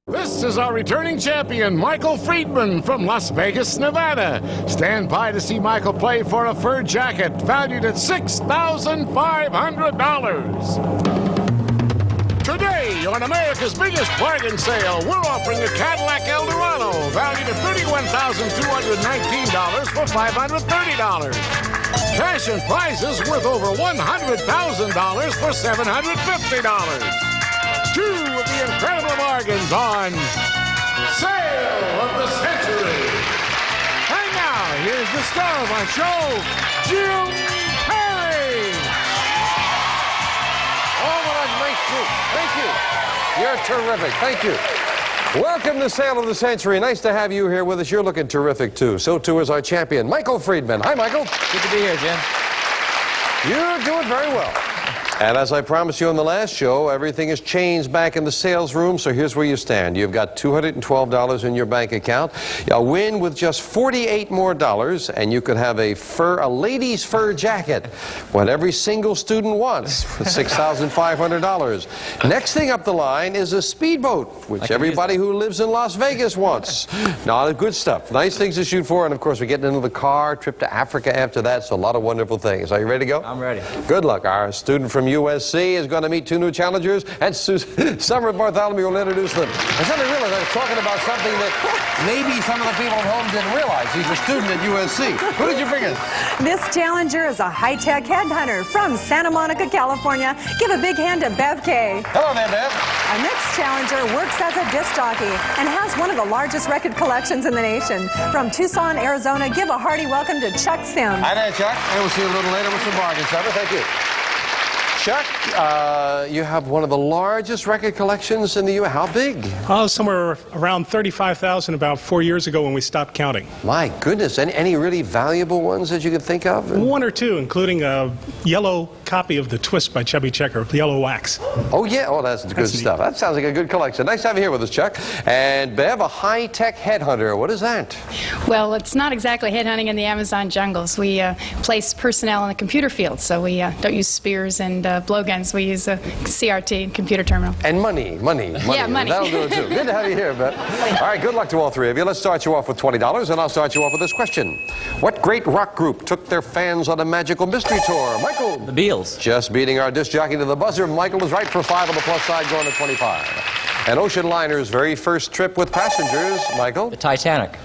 This is our returning champion, Michael Friedman from Las Vegas, Nevada. Stand by to see Michael play for a fur jacket valued at $6,500. Today, on America's biggest bargain sale, we're offering a Cadillac Eldorado valued at $31,219 for $530. Cash and prizes worth over $100,000 for $750. Two of the incredible bargains on Sale of the Century. And now, here's the star of our show, Jim Perry. Oh, what a nice group. Thank you. You're terrific. Thank you. Welcome to Sale of the Century. Nice to have you here with us. You're looking terrific, too. So, too, is our champion, Michael Friedman. Hi, Michael. Good to be here, Jim. You're doing very well. And as I promised you on the last show, everything has changed back in the sales room, so here's where you stand. You've got $212 in your bank account. You'll win with just $48 more, and you could have a lady's fur jacket, what every single student wants, for $6,500. Next thing up the line is a speedboat, which everybody who lives in Las Vegas wants. Now, good stuff. Nice things to shoot for, and of course, we're getting into the car, trip to Africa after that, so a lot of wonderful things. Are you ready to go? I'm ready. Good luck. Our student from USC is going to meet two new challengers, and Summer Bartholomew will introduce them. I suddenly realized I was talking about something that maybe some of the people at home didn't realize. He's a student at USC. Who did you bring us? This challenger is a high-tech headhunter from Santa Monica, California. Give a big hand to Bev Kay. Hello there, Bev. Our next challenger works as a disc jockey and has one of the largest record collections in the nation. From Tucson, Arizona, give a hearty welcome to Chuck Sims. Hi there, Chuck. And we'll see you a little later with some bargains. Thank you. Chuck, you have one of the largest record collections in the U.S. How big? Somewhere around 35,000 about 4 years ago when we stopped counting. My goodness. Any really valuable ones that you can think of? One or two, including a yellow copy of The Twist by Chubby Checker, yellow wax. Oh, yeah. Oh, that's good stuff. That sounds like a good collection. Nice to have you here with us, Chuck. And Bev, a high-tech headhunter. What is that? Well, it's not exactly headhunting in the Amazon jungles. We place personnel in the computer field, so we don't use spears and blowguns. We use a CRT, computer terminal. And money. Yeah, money. That'll do it, too. Good to have you here, Bev. All right, good luck to all three of you. Let's start you off with $20, and I'll start you off with this question. What great rock group took their fans on a magical mystery tour? Michael? The Beatles. Just beating our disc jockey to the buzzer. Michael is right for 5 on the plus side, going to 25. An ocean liner's very first trip with passengers. Michael? The Titanic.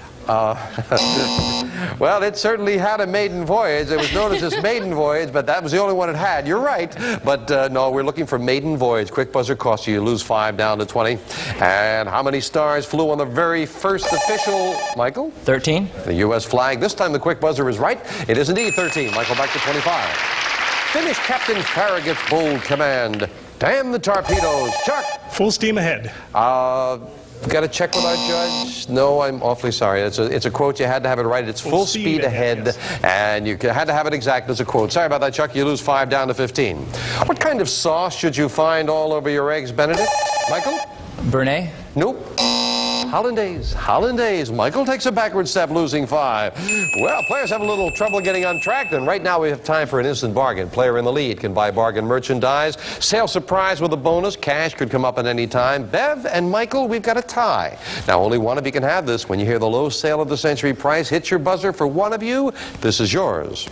Well, it certainly had a maiden voyage. It was known as its maiden voyage, but that was the only one it had. You're right. But no, we're looking for maiden voyage. Quick buzzer costs you. You lose 5 down to 20. And how many stars flew on the very first official, Michael? 13. The U.S. flag. This time the quick buzzer is right. It is indeed 13. Michael back to 25. Finish Captain Farragut's bold command. Damn the torpedoes. Chuck. Full steam ahead. Got to check with our judge? No, I'm awfully sorry. It's a quote. You had to have it right. It's full speed ahead, yes. And you had to have it exact as a quote. Sorry about that, Chuck. You lose 5 down to 15. What kind of sauce should you find all over your eggs, Benedict? Michael? Bernay. Nope. Hollandaise. Michael takes a backward step, losing 5. Well, players have a little trouble getting untracked, and right now we have time for an instant bargain. Player in the lead can buy bargain merchandise. Sale surprise with a bonus. Cash could come up at any time. Bev and Michael, we've got a tie. Now, only one of you can have this. When you hear the low Sale of the Century price, hit your buzzer for one of you. This is yours.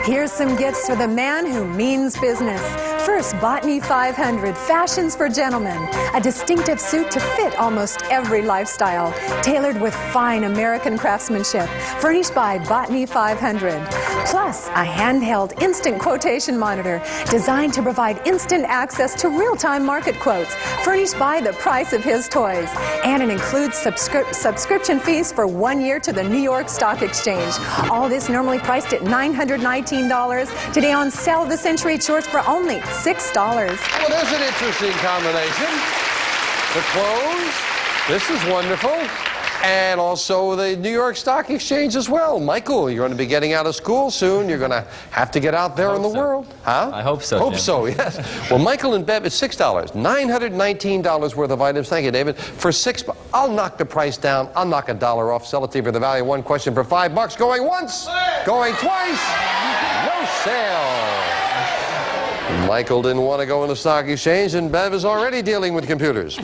Here's some gifts for the man who means business. First, Botany 500, fashions for gentlemen. A distinctive suit to fit almost every lifestyle, tailored with fine American craftsmanship, furnished by Botany 500. Plus, a handheld instant quotation monitor designed to provide instant access to real-time market quotes, furnished by The Price of His Toys. And it includes subscription fees for 1 year to the New York Stock Exchange. All this normally priced at $919. Today on Sale of the Century, it's yours for only $6. Well, there's an interesting combination. The clothes. This is wonderful. And also the New York Stock Exchange as well. Michael, you're going to be getting out of school soon. You're going to have to get out there in the world. Huh? I hope so, Hope Jim. so, yes. Well, Michael and Bev, it's $6. $919 worth of items. Thank you, David. For $6, I'll knock the price down. I'll knock $1 off. Sell it to you for the value of one question for $5. Going once. Going twice. No sale. Michael didn't want to go in the stock exchange, and Bev is already dealing with computers.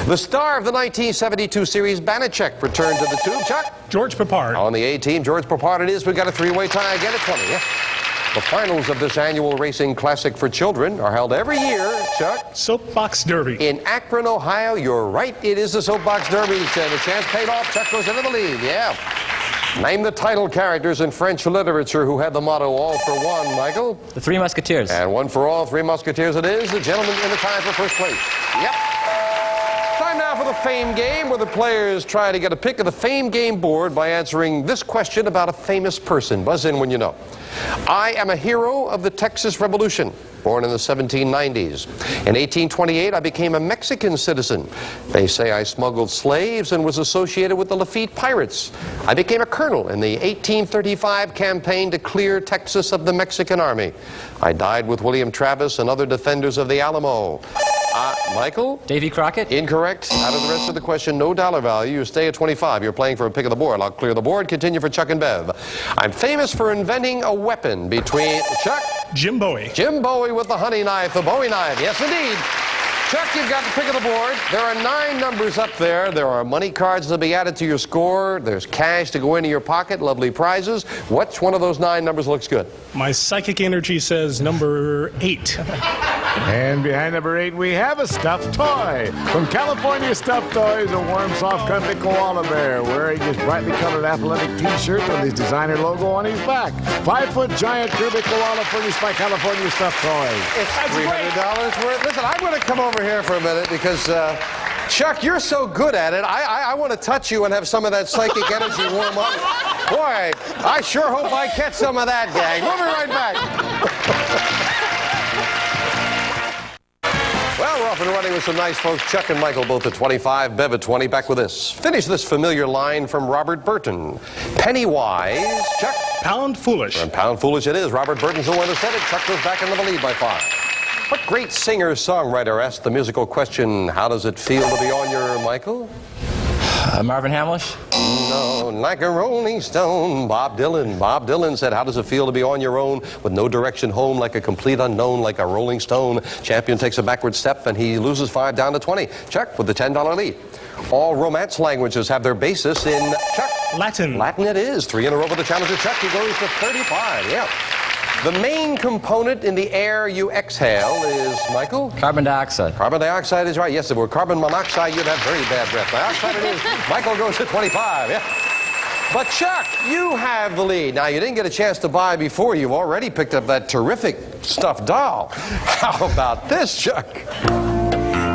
The star of the 1972 series, Banachek, returned to the tube. Chuck? George Papard. On the A team, George Papard it is. We've got a three-way tie again at 20. Yeah? The finals of this annual racing classic for children are held every year, Chuck. Soapbox Derby. In Akron, Ohio. You're right, it is the Soapbox Derby. The chance paid off. Chuck goes into the lead. Yeah. Name the title characters in French literature who had the motto, all for one, Michael. The Three Musketeers. And one for all, Three Musketeers it is. The gentleman in the tie for first place. Yep. Time now for the Fame Game, where the players try to get a pick of the Fame Game board by answering this question about a famous person. Buzz in when you know. I am a hero of the Texas Revolution, born in the 1790s. In 1828, I became a Mexican citizen. They say I smuggled slaves and was associated with the Lafitte Pirates. I became a colonel in the 1835 campaign to clear Texas of the Mexican army. I died with William Travis and other defenders of the Alamo. Michael? Davy Crockett? Incorrect. Out of the rest of the question, no dollar value. You stay at 25. You're playing for a pick of the board. I'll clear the board. Continue for Chuck and Bev. I'm famous for inventing a weapon between Chuck. Jim Bowie. Jim Bowie with the honey knife, the Bowie knife. Yes, indeed. Chuck, you've got the pick of the board. There are 9 numbers up there. There are money cards to be added to your score. There's cash to go into your pocket, lovely prizes. Which one of those 9 numbers looks good? My psychic energy says number 8. And behind number 8, we have a stuffed toy. From California Stuffed Toys, a warm, soft, cuddly koala bear wearing his brightly colored athletic T-shirt with his designer logo on his back. 5-foot giant Kirby koala furnished by California Stuffed Toys. It's $300 worth. Listen, I'm going to come over here for a minute because, Chuck, you're so good at it. I want to touch you and have some of that psychic energy warm up. Boy, I sure hope I catch some of that, gang. We'll be right back. Well, we're off and running with some nice folks. Chuck and Michael both at 25, Bev at 20. Back with this. Finish this familiar line from Robert Burton. Penny wise, Chuck. Pound foolish. And pound foolish it is. Robert Burton's the one who said it. Chuck goes back into the lead by 5. What great singer-songwriter asked the musical question, how does it feel to be on your Michael? Marvin Hamlish? No, like a rolling stone. Bob Dylan. Bob Dylan said, how does it feel to be on your own with no direction home, like a complete unknown, like a rolling stone? Champion takes a backward step and he loses 5 down to 20. Chuck with the $10 lead. All Romance languages have their basis in, Chuck? Latin. Latin it is. 3 in a row for the challenger. Chuck, he goes to 35. Yeah. The main component in the air you exhale is, Michael? Carbon dioxide. Carbon dioxide is right. Yes, if it were carbon monoxide, you'd have very bad breath. Dioxide it is. Michael goes to 25. Yeah. But Chuck, you have the lead. Now, you didn't get a chance to buy before. You've already picked up that terrific stuffed doll. How about this, Chuck?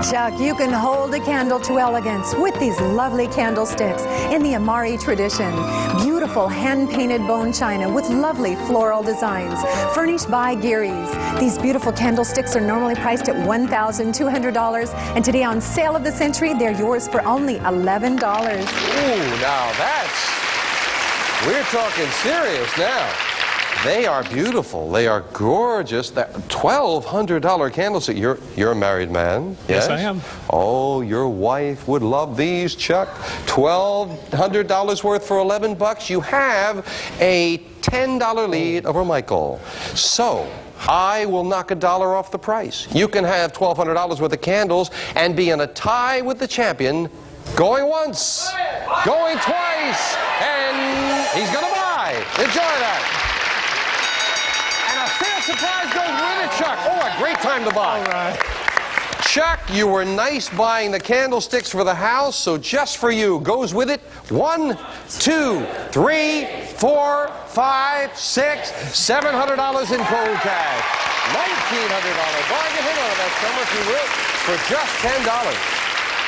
Chuck, you can hold a candle to elegance with these lovely candlesticks in the Amari tradition. Beautiful hand-painted bone china with lovely floral designs, furnished by Geary's. These beautiful candlesticks are normally priced at $1,200, and today on Sale of the Century, they're yours for only $11. Ooh, now we're talking serious now. They are beautiful. They are gorgeous. That $1,200 candlestick. You're a married man. Yes, I am. Oh, your wife would love these, Chuck. $1,200 worth for $11. You have a $10 lead over Michael. So I will knock $1 off the price. You can have $1,200 worth of candles and be in a tie with the champion. Going once, going twice, and he's going to buy. Enjoy that. Surprise goes with it, Chuck. Oh, a great time to buy. All right. Chuck, you were nice buying the candlesticks for the house, so just for you, goes with it. 1, 2, 3, 4, 5, 6, $700 in cold cash. $1,900 bargain. Hang on to that summer, if you will, for just $10.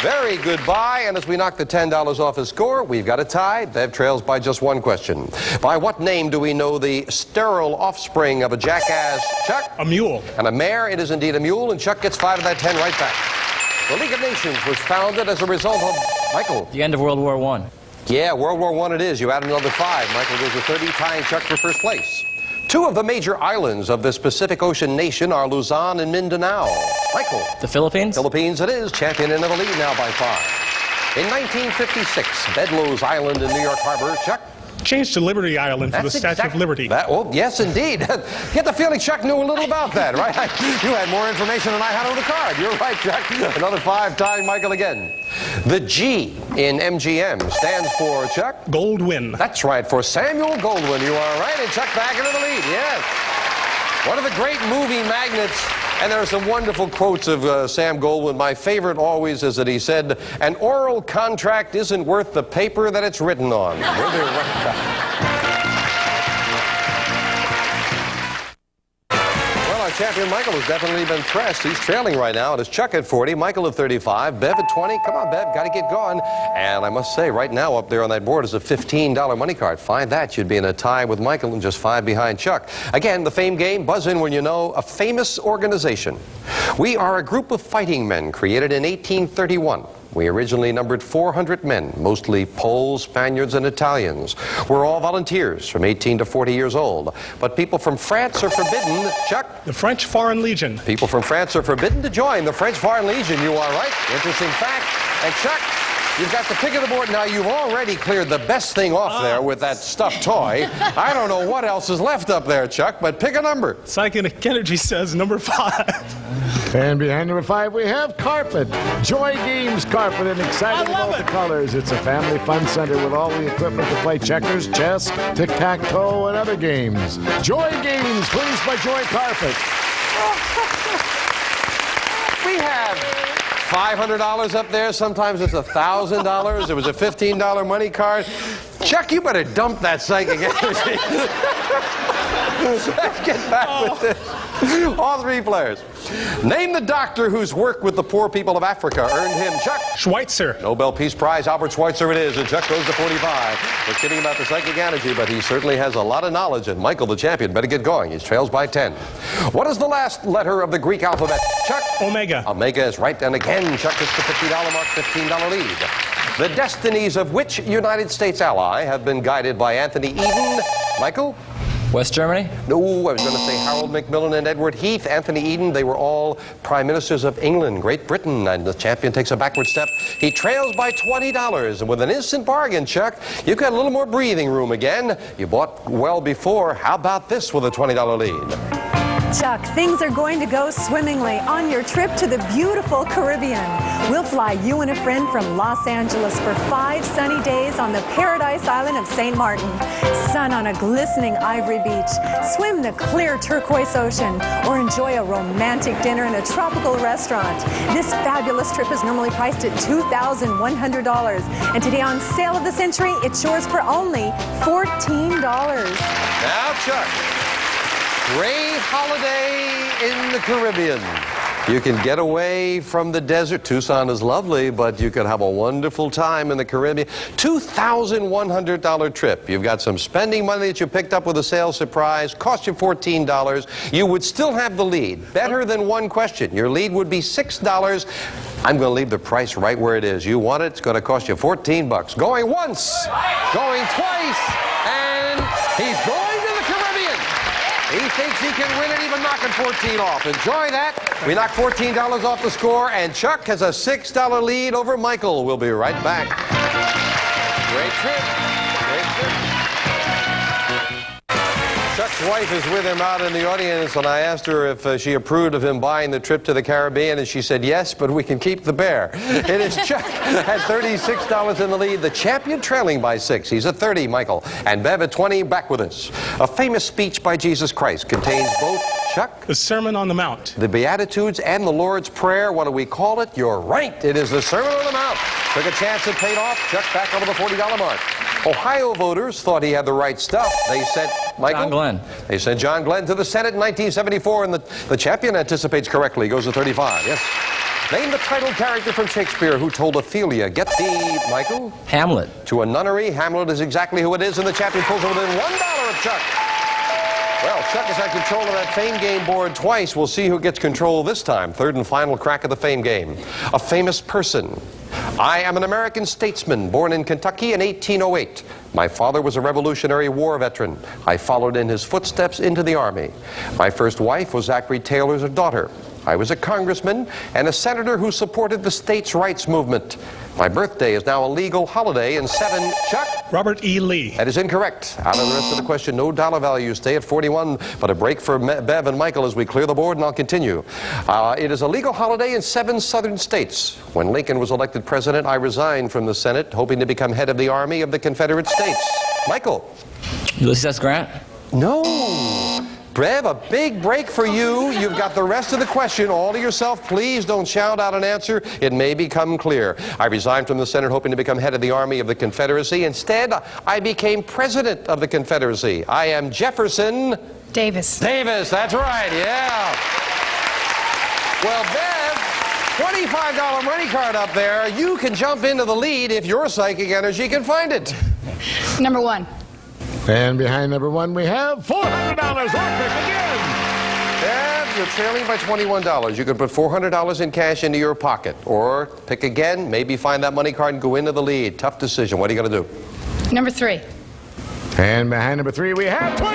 Very good buy, and as we knock the $10 off his score, we've got a tie. Bev trails by just 1 question. By what name do we know the sterile offspring of a jackass, Chuck? A mule. And a mare, it is indeed a mule, and Chuck gets 5 of that 10 right back. The League of Nations was founded as a result of, Michael? The end of World War I. Yeah, World War I it is. You add another 5. Michael goes to 30, tying Chuck for first place. 2 of the major islands of this Pacific Ocean nation are Luzon and Mindanao. Michael? The Philippines? Philippines it is. Champion in the lead now by 5. In 1956, Bedloes Island in New York Harbor, Chuck? Changed to Liberty Island for the Statue of Liberty. Oh, yes, indeed. Get the feeling Chuck knew a little about that, right? You had more information than I had on the card. You're right, Chuck. Another 5, tying Michael again. The G in MGM stands for, Chuck? Goldwyn. That's right, for Samuel Goldwyn. You are right, and Chuck back into the lead, yes. One of the great movie magnets, and there are some wonderful quotes of Sam Goldwyn. My favorite always is that he said, "An oral contract isn't worth the paper that it's written on." We'll be right back. Champion Michael has definitely been pressed. He's trailing right now. It is Chuck at 40, Michael at 35, Bev at 20. Come on, Bev, got to get going. And I must say, right now up there on that board is a $15 money card. Find that, you'd be in a tie with Michael and just 5 behind Chuck. Again, the fame game, buzz in when you know a famous organization. We are a group of fighting men created in 1831. We originally numbered 400 men, mostly Poles, Spaniards, and Italians. We're all volunteers from 18 to 40 years old. But people from France are forbidden, Chuck? The French Foreign Legion. People from France are forbidden to join the French Foreign Legion. You are right. Interesting fact. And Chuck, you've got the pick of the board. Now, you've already cleared the best thing off there with that stuffed toy. I don't know what else is left up there, Chuck, but pick a number. Psychic Energy says number 5. And behind number 5, we have Carpet. Joy Games Carpet in exciting multicolors. It's a family fun center with all the equipment to play checkers, chess, tic-tac-toe, and other games. Joy Games, pleased by Joy Carpet. We have $500 up there. Sometimes it's $1,000. It was a $15 money card. Chuck, you better dump that psychic energy. Let's get back with this. All 3 players. Name the doctor whose work with the poor people of Africa earned him, Chuck? Schweitzer. Nobel Peace Prize, Albert Schweitzer it is, and Chuck goes to 45. We're kidding about the psychic energy, but he certainly has a lot of knowledge, and Michael, the champion, better get going. He trails by 10. What is the last letter of the Greek alphabet, Chuck? Omega. Omega is right, and again, Chuck gets the $50 mark, $15 lead. The destinies of which United States ally have been guided by Anthony Eden? Michael? West Germany? No, I was going to say Harold Macmillan and Edward Heath. Anthony Eden, they were all prime ministers of England, Great Britain, and the champion takes a backward step. He trails by $20, and with an instant bargain, Chuck, you've got a little more breathing room again. You bought well before. How about this with a $20 lead? Chuck, things are going to go swimmingly on your trip to the beautiful Caribbean. We'll fly you and a friend from Los Angeles for 5 sunny days on the paradise island of St. Martin. Sun on a glistening ivory beach, swim the clear turquoise ocean, or enjoy a romantic dinner in a tropical restaurant. This fabulous trip is normally priced at $2,100. And today on Sale of the Century, it's yours for only $14. Now, Chuck. Great holiday in the Caribbean. You can get away from the desert. Tucson is lovely, but you can have a wonderful time in the Caribbean. $2,100 trip. You've got some spending money that you picked up with a sales surprise. Cost you $14. You would still have the lead. Better than one question. Your lead would be $6. I'm going to leave the price right where it is. You want it, it's going to cost you $14. Going once, going twice, and he's going to the Caribbean. He thinks he can win it, even knocking 14 off. Enjoy that. We knock $14 off the score, and Chuck has a $6 lead over Michael. We'll be right back. Great trip. Great trip. Chuck's wife is with him out in the audience, and I asked her if she approved of him buying the trip to the Caribbean, and she said yes, but we can keep the bear. It is Chuck at $36 in the lead, the champion trailing by 6. He's at 30, Michael, and Bev at 20, back with us. A famous speech by Jesus Christ contains both, Chuck? The Sermon on the Mount. The Beatitudes and the Lord's Prayer. What do we call it? You're right. It is the Sermon on the Mount. Took a chance and paid off. Chuck back over the $40 mark. Ohio voters thought he had the right stuff. They sent Michael? John Glenn. They sent John Glenn to the Senate in 1974, and the champion anticipates correctly. Goes to 35. Yes. Name the title character from Shakespeare who told Ophelia, get thee, Michael? Hamlet. To a nunnery. Hamlet is exactly who it is, and the champion pulls it within $1 of Chuck. Well, Chuck has had control of that fame game board twice. We'll see who gets control this time. Third and final crack of the fame game. A famous person. I am an American statesman born in Kentucky in 1808. My father was a Revolutionary War veteran. I followed in his footsteps into the Army. My first wife was Zachary Taylor's daughter. I was a congressman and a senator who supported the states' rights movement. My birthday is now a legal holiday in 7. Chuck? Robert E. Lee. That is incorrect. Out of the rest of the question, no dollar value. Stay at 41, but a break for Bev and Michael as we clear the board, and I'll continue. It is a legal holiday in 7 southern states. When Lincoln was elected president, I resigned from the Senate, hoping to become head of the Army of the Confederate States. Michael? Ulysses S. Grant? No. Bev, a big break for you. You've got the rest of the question all to yourself. Please don't shout out an answer. It may become clear. I resigned from the Senate hoping to become head of the Army of the Confederacy. Instead, I became president of the Confederacy. I am Jefferson Davis. Davis, that's right, yeah. Well, Bev, $25 money card up there. You can jump into the lead if your psychic energy can find it. Number 1. And behind number 1, we have $400 or pick again. Bev, you're trailing by $21. You could put $400 in cash into your pocket. Or pick again, maybe find that money card and go into the lead. Tough decision. What are you going to do? Number 3. And behind number 3, we have $25. What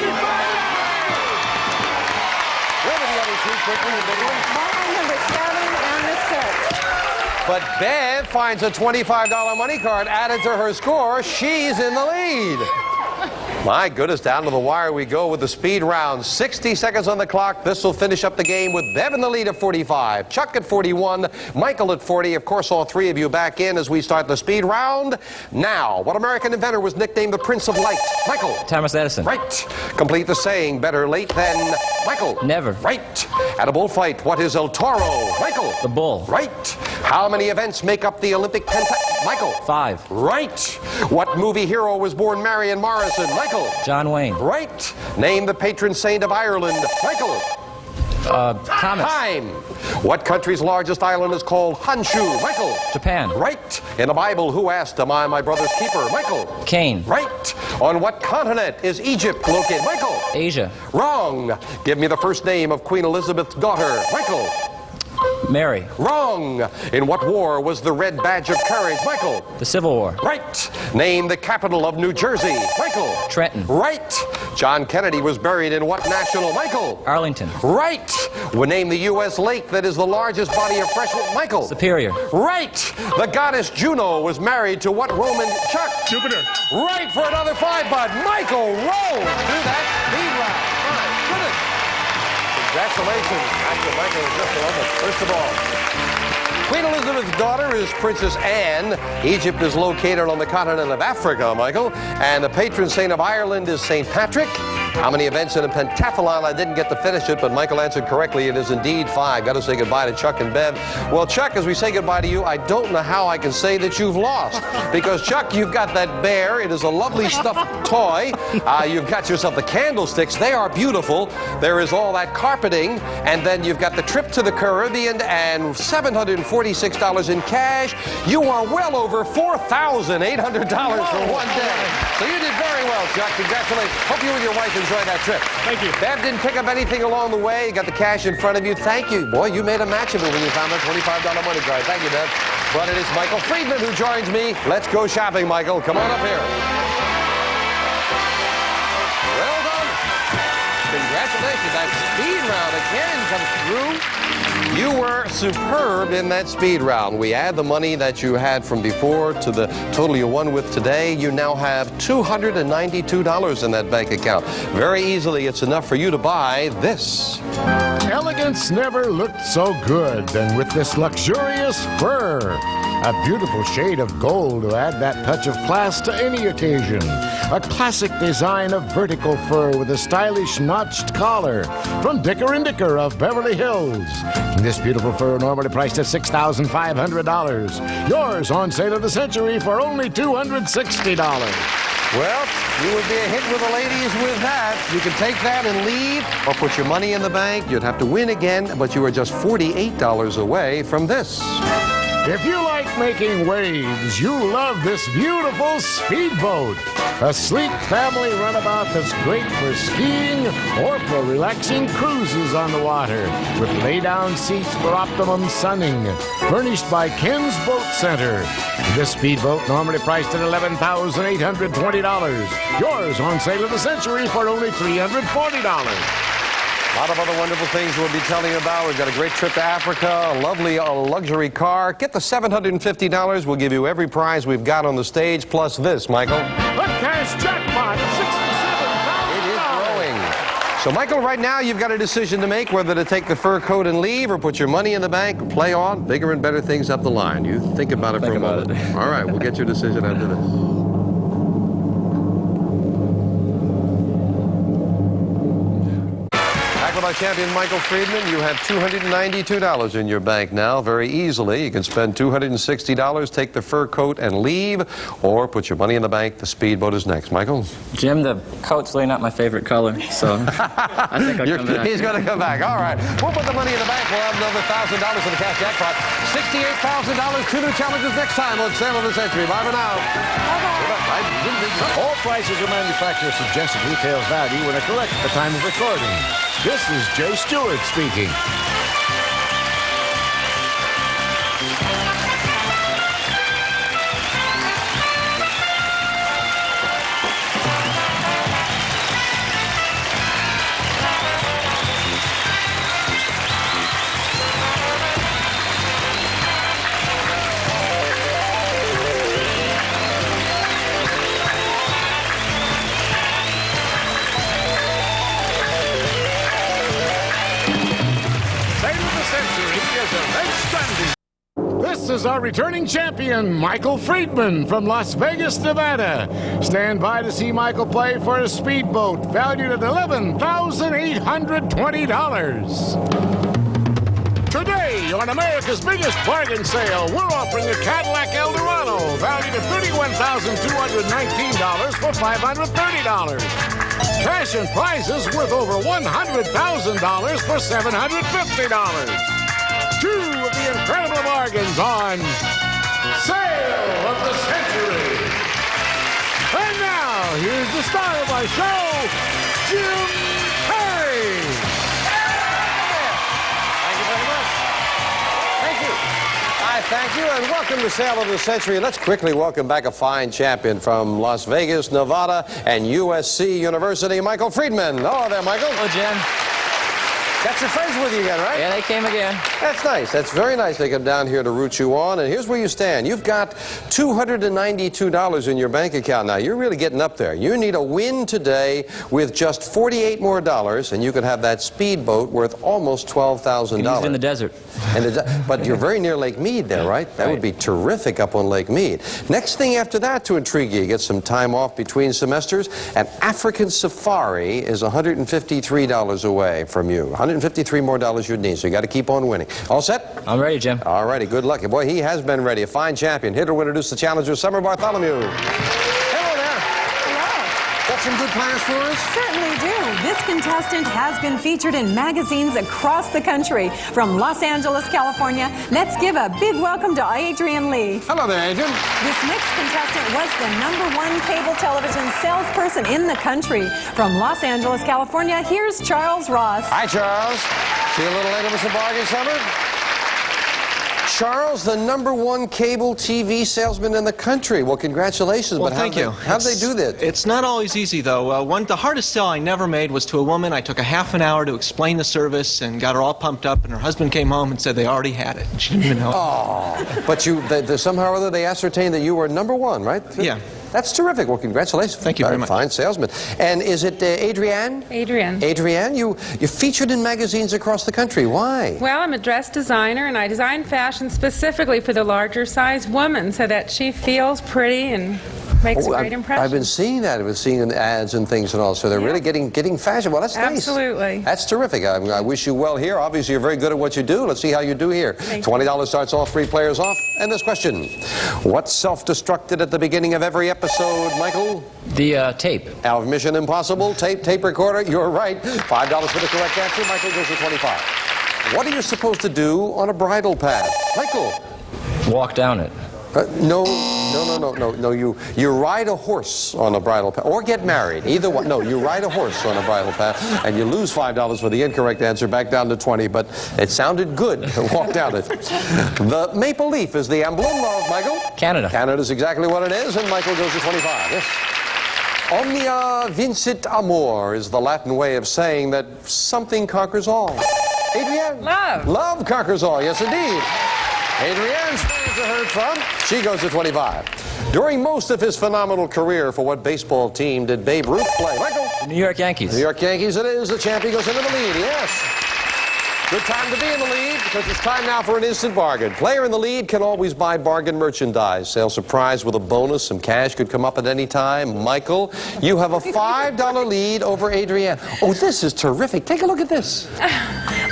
are the other two quickly, the big ones? Behind number 7 and the 6. But Bev finds a $25 money card added to her score. She's in the lead. My goodness, down to the wire we go with the speed round. 60 seconds on the clock. This will finish up the game with Bev in the lead at 45, Chuck at 41, Michael at 40. Of course, all three of you back in as we start the speed round. Now, what American inventor was nicknamed the Prince of Light? Michael. Thomas Edison. Right. Complete the saying, better late than Michael. Never. Right. At a bullfight, what is El Toro? Michael. The bull. Right. How many events make up the Olympic Michael. 5. Right. What movie hero was born Marion Morrison? Michael. John Wayne. Right. Name the patron saint of Ireland. Michael. Thomas. Time. What country's largest island is called Honshu? Michael. Japan. Right. In the Bible, who asked, am I my brother's keeper? Michael. Cain. Right. On what continent is Egypt located? Michael. Asia. Wrong. Give me the first name of Queen Elizabeth's daughter. Michael. Mary. Wrong. In what war was the red badge of courage? Michael. The Civil War. Right. Name the capital of New Jersey. Michael. Trenton. Right. John Kennedy was buried in what national? Michael. Arlington. Right. Well, name the U.S. lake that is the largest body of fresh water. Michael. Superior. Right. The goddess Juno was married to what Roman? Chuck. Jupiter. Right for another 5, bud. Michael rolls through that speed round. My goodness. Congratulations. Back to Michael in just a moment. First of all, Queen Elizabeth's daughter is Princess Anne. Egypt is located on the continent of Africa, Michael. And the patron saint of Ireland is St. Patrick. How many events in a pentathlon? I didn't get to finish it, but Michael answered correctly. It is indeed 5. Got to say goodbye to Chuck and Bev. Well, Chuck, as we say goodbye to you, I don't know how I can say that you've lost. Because, Chuck, you've got that bear. It is a lovely stuffed toy. You've got yourself the candlesticks. They are beautiful. There is all that carpeting. And then you've got the trip to the Caribbean and $746 in cash. You are well over $4,800 for one day. So you did very well, Chuck. Congratulations. Hope you and your wife enjoy that trip. Thank you. Bev didn't pick up anything along the way. You got the cash in front of you. Thank you. Boy, you made a match of it when you found that $25 money card. Thank you, Bev. But it is Michael Friedman who joins me. Let's go shopping, Michael. Come on up here. Well done. Congratulations. That speed round again comes through. You were superb in that speed round. We add the money that you had from before to the total you won with today. You now have $292 in that bank account. Very easily, it's enough for you to buy this. Elegance never looked so good than with this luxurious fur. A beautiful shade of gold to add that touch of class to any occasion. A classic design of vertical fur with a stylish notched collar from Dicker & Dicker of Beverly Hills. This beautiful fur normally priced at $6,500. Yours on sale of the century for only $260. Well, you would be a hit with the ladies with that. You can take that and leave or put your money in the bank. You'd have to win again, but you are just $48 away from this. If you like making waves, you love this beautiful speedboat. A sleek family runabout that's great for skiing or for relaxing cruises on the water with lay-down seats for optimum sunning. Furnished by Ken's Boat Center. This speedboat normally priced at $11,820. Yours on sale of the century for only $340. A lot of other wonderful things we'll be telling you about. We've got a great trip to Africa, a lovely luxury car. Get the $750. We'll give you every prize we've got on the stage, plus this, Michael. The cash jackpot, $67,000. It is growing. So, Michael, right now you've got a decision to make whether to take the fur coat and leave or put your money in the bank and play on bigger and better things up the line. You think about it for a moment. All right, we'll get your decision after this. Our champion Michael Friedman, you have $292 in your bank now, very easily. You can spend $260, take the fur coat and leave, or put your money in the bank. The speedboat is next. Michael? Jim, the coat's really not my favorite color, so I think I'll come back. He's going to come back. All right. We'll put the money in the bank. We'll have another $1,000 in the cash jackpot. $68,000. 2 new challenges next time on Sale of the Century. Bye for now. All prices are manufacturer suggested retail value when are correct at the time of recording. This is Jay Stewart speaking. This is our returning champion, Michael Friedman from Las Vegas, Nevada. Stand by to see Michael play for a speedboat valued at $11,820. Today, on America's biggest bargain sale, we're offering a Cadillac Eldorado valued at $31,219 for $530. Cash and prizes worth over $100,000 for $750. 2 of the incredible bargains on Sale of the Century. And now, here's the star of our show, Jim Perry. Thank you very much. Thank you. Thank you, and welcome to Sale of the Century. Let's quickly welcome back a fine champion from Las Vegas, Nevada, and USC University, Michael Friedman. Hello there, Michael. Hello, Jim. Got your friends with you again, right? Yeah, they came again. That's nice. That's very nice. They come down here to root you on. And here's where you stand. You've got $292 in your bank account now. You're really getting up there. You need a win today with just $48 more, and you could have that speedboat worth almost $12,000. Use it in the desert. But you're very near Lake Mead there, right? That would be terrific up on Lake Mead. Next thing after that to intrigue you, get some time off between semesters. An African safari is $153 away from you. $153 more you'd need, so you got to keep on winning. All set? I'm ready, Jim. All righty, good luck. Boy, he has been ready. A fine champion. Here to introduce the challenger, Summer Bartholomew. Hello there. Hello. Got some good plans for us? Certainly do. This contestant has been featured in magazines across the country. From Los Angeles, California, let's give a big welcome to Adrian Lee. Hello there, Adrian. This next contestant was the #1 cable television salesperson in the country. From Los Angeles, California, here's Charles Ross. Hi, Charles. See you a little later with some bargain, Summer. Charles, the #1 cable TV salesman in the country. Well, congratulations. Well, but thank you. How'd they do that? It's not always easy, though. The hardest sell I never made was to a woman. I took a half an hour to explain the service and got her all pumped up, and her husband came home and said they already had it. She didn't even know. Oh, but somehow or other they ascertained that you were #1, right? Yeah. That's terrific. Well, congratulations. Thank you very much. Fine salesman. And is it Adrienne? Adrienne. Adrienne, you're featured in magazines across the country. Why? Well, I'm a dress designer, and I design fashion specifically for the larger size woman so that she feels pretty and makes a great impression. I've been seeing that. I've been seeing in ads and things and all. So they're really getting fashion. Well, that's nice. Absolutely. That's terrific. I wish you well here. Obviously, you're very good at what you do. Let's see how you do here. $20 starts all 3 players off. And this question. What self-destructed at the beginning of every episode, Michael? The tape. Out of Mission Impossible, tape recorder. You're right. $5 for the correct answer. Michael goes to 25. What are you supposed to do on a bridle path? Michael. Walk down it. No. You ride a horse on a bridle path, or get married. Either one. No, you ride a horse on a bridle path, and you lose $5 for the incorrect answer, back down to 20. But it sounded good. Walk down it. The maple leaf is the emblem of Michael. Canada. Canada's exactly what it is, and Michael goes to 25. Yes. Omnia vincit amor is the Latin way of saying that something conquers all. Adrienne? Love. Love conquers all, yes indeed. Adrienne's fans are heard from. She goes to 25. During most of his phenomenal career, for what baseball team did Babe Ruth play? Michael? New York Yankees. New York Yankees it is. The champion goes into the lead, yes. Good time to be in the lead because it's time now for an instant bargain. Player in the lead can always buy bargain merchandise. Sale surprise with a bonus. Some cash could come up at any time. Michael, you have a $5 lead over Adrienne. Oh, this is terrific. Take a look at this.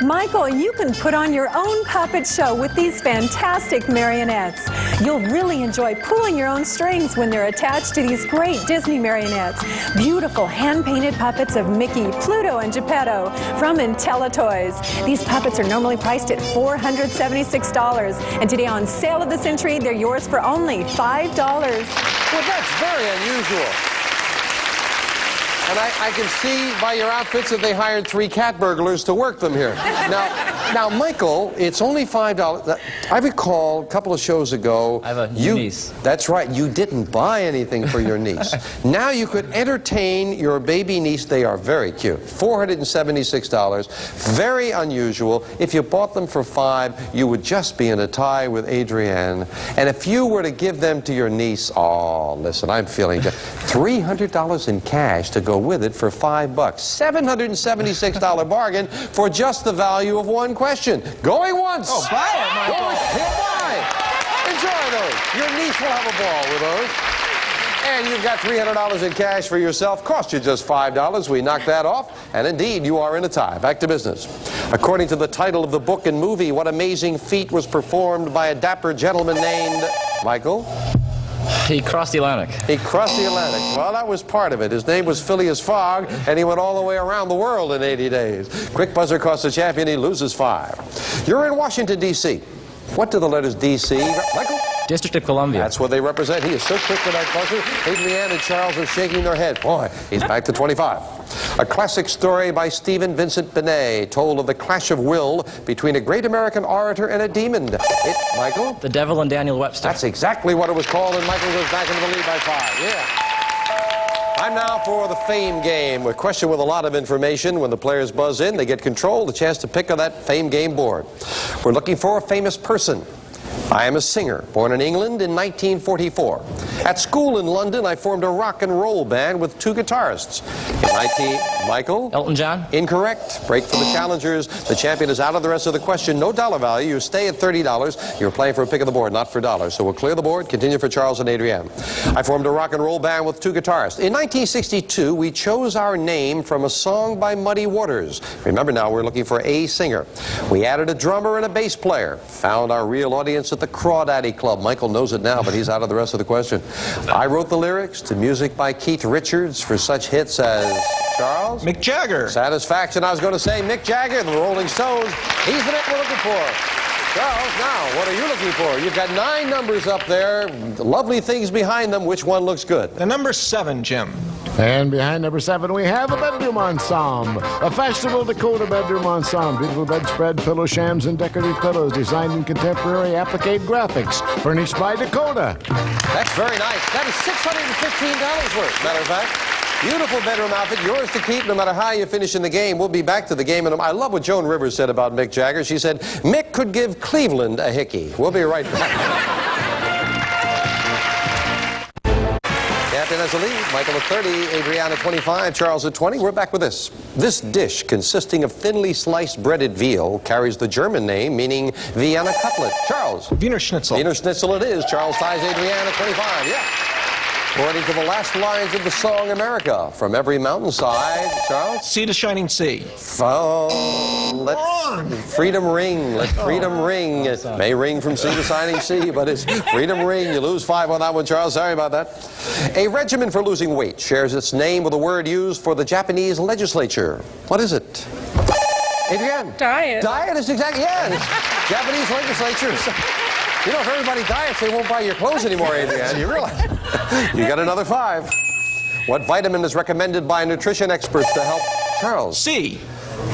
Michael, you can put on your own puppet show with these fantastic marionettes. You'll really enjoy pulling your own strings when they're attached to these great Disney marionettes. Beautiful hand-painted puppets of Mickey, Pluto, and Geppetto from IntelliToys. These puppets are normally priced at $476, and today on Sale of the Century, they're yours for only $5. Well, that's very unusual. And I can see by your outfits that they hired 3 cat burglars to work them here. Now, Michael, it's only $5. I recall a couple of shows ago... I have a niece. That's right. You didn't buy anything for your niece. Now you could entertain your baby niece. They are very cute. $476. Very unusual. If you bought them for $5, you would just be in a tie with Adrienne. And if you were to give them to your niece... Oh, listen, I'm feeling... $300 in cash to go with it for $5. $776 bargain for just the value of one question. Going once. Oh, buy it, Michael. He'll buy. Enjoy those. Your niece will have a ball with those. And you've got $300 in cash for yourself. Cost you just $5. We knocked that off. And indeed, you are in a tie. Back to business. According to the title of the book and movie, what amazing feat was performed by a dapper gentleman named Michael? He crossed the Atlantic. He crossed the Atlantic. Well, that was part of it. His name was Phileas Fogg, and he went all the way around the world in 80 days. Quick buzzer costs the champion. He loses 5. You're in Washington, D.C. What do the letters D.C. Michael? District of Columbia. That's what they represent. He is so quick with that buzzer. Adrienne and Charles are shaking their head. Boy, he's back to 25. A classic story by Stephen Vincent Benet told of the clash of will between a great American orator and a demon. Michael? The Devil and Daniel Webster. That's exactly what it was called, and Michael goes back into the lead by 5. Yeah. Time now for the Fame Game, a question with a lot of information. When the players buzz in, they get control, the chance to pick on that Fame Game board. We're looking for a famous person. I am a singer, born in England in 1944. At school in London, I formed a rock and roll band with 2 guitarists. Michael? Elton John. Incorrect. Break for the challengers. The champion is out of the rest of the question. No dollar value. You stay at $30. You're playing for a pick of the board, not for dollars. So we'll clear the board. Continue for Charles and Adrienne. I formed a rock and roll band with 2 guitarists. In 1962, we chose our name from a song by Muddy Waters. Remember now, we're looking for a singer. We added a drummer and a bass player. Found our real audience at the Crawdaddy Club. Michael knows it now, but he's out of the rest of the question. I wrote the lyrics to music by Keith Richards for such hits as... Charles? Mick Jagger. Satisfaction. I was going to say Mick Jagger, the Rolling Stones. He's the name we're looking for. Charles, now, what are you looking for? You've got 9 numbers up there, lovely things behind them. Which one looks good? The number 7, Jim. And behind number 7, we have a bedroom ensemble. A fashionable Dakota bedroom ensemble. Beautiful bedspread, pillow shams, and decorative pillows designed in contemporary applique graphics. Furnished by Dakota. That's very nice. That is $615 worth, matter of fact. Beautiful bedroom outfit, yours to keep no matter how you finish in the game. We'll be back to the game. And I love what Joan Rivers said about Mick Jagger. She said, Mick could give Cleveland a hickey. We'll be right back. Captain has a lead. Michael at 30, Adrienne at 25, Charles at 20. We're back with this. This dish, consisting of thinly sliced breaded veal, carries the German name meaning Vienna cutlet. Charles. Wiener Schnitzel. Wiener Schnitzel it is. Charles ties Adrienne at 25. Yeah. According to the last lines of the song America, from every mountainside, Charles? Sea to shining sea. Let freedom ring. Let freedom ring. It may ring from sea to shining sea, but it's freedom ring. You lose 5 on that one, Charles. Sorry about that. A regimen for losing weight shares its name with a word used for the Japanese legislature. What is it? Adrienne? Diet. Diet is exactly, yeah. It's Japanese legislature. You know, if everybody diets, they won't buy your clothes anymore, Adrienne. You realize? You got another 5. What vitamin is recommended by nutrition experts to help Charles? C.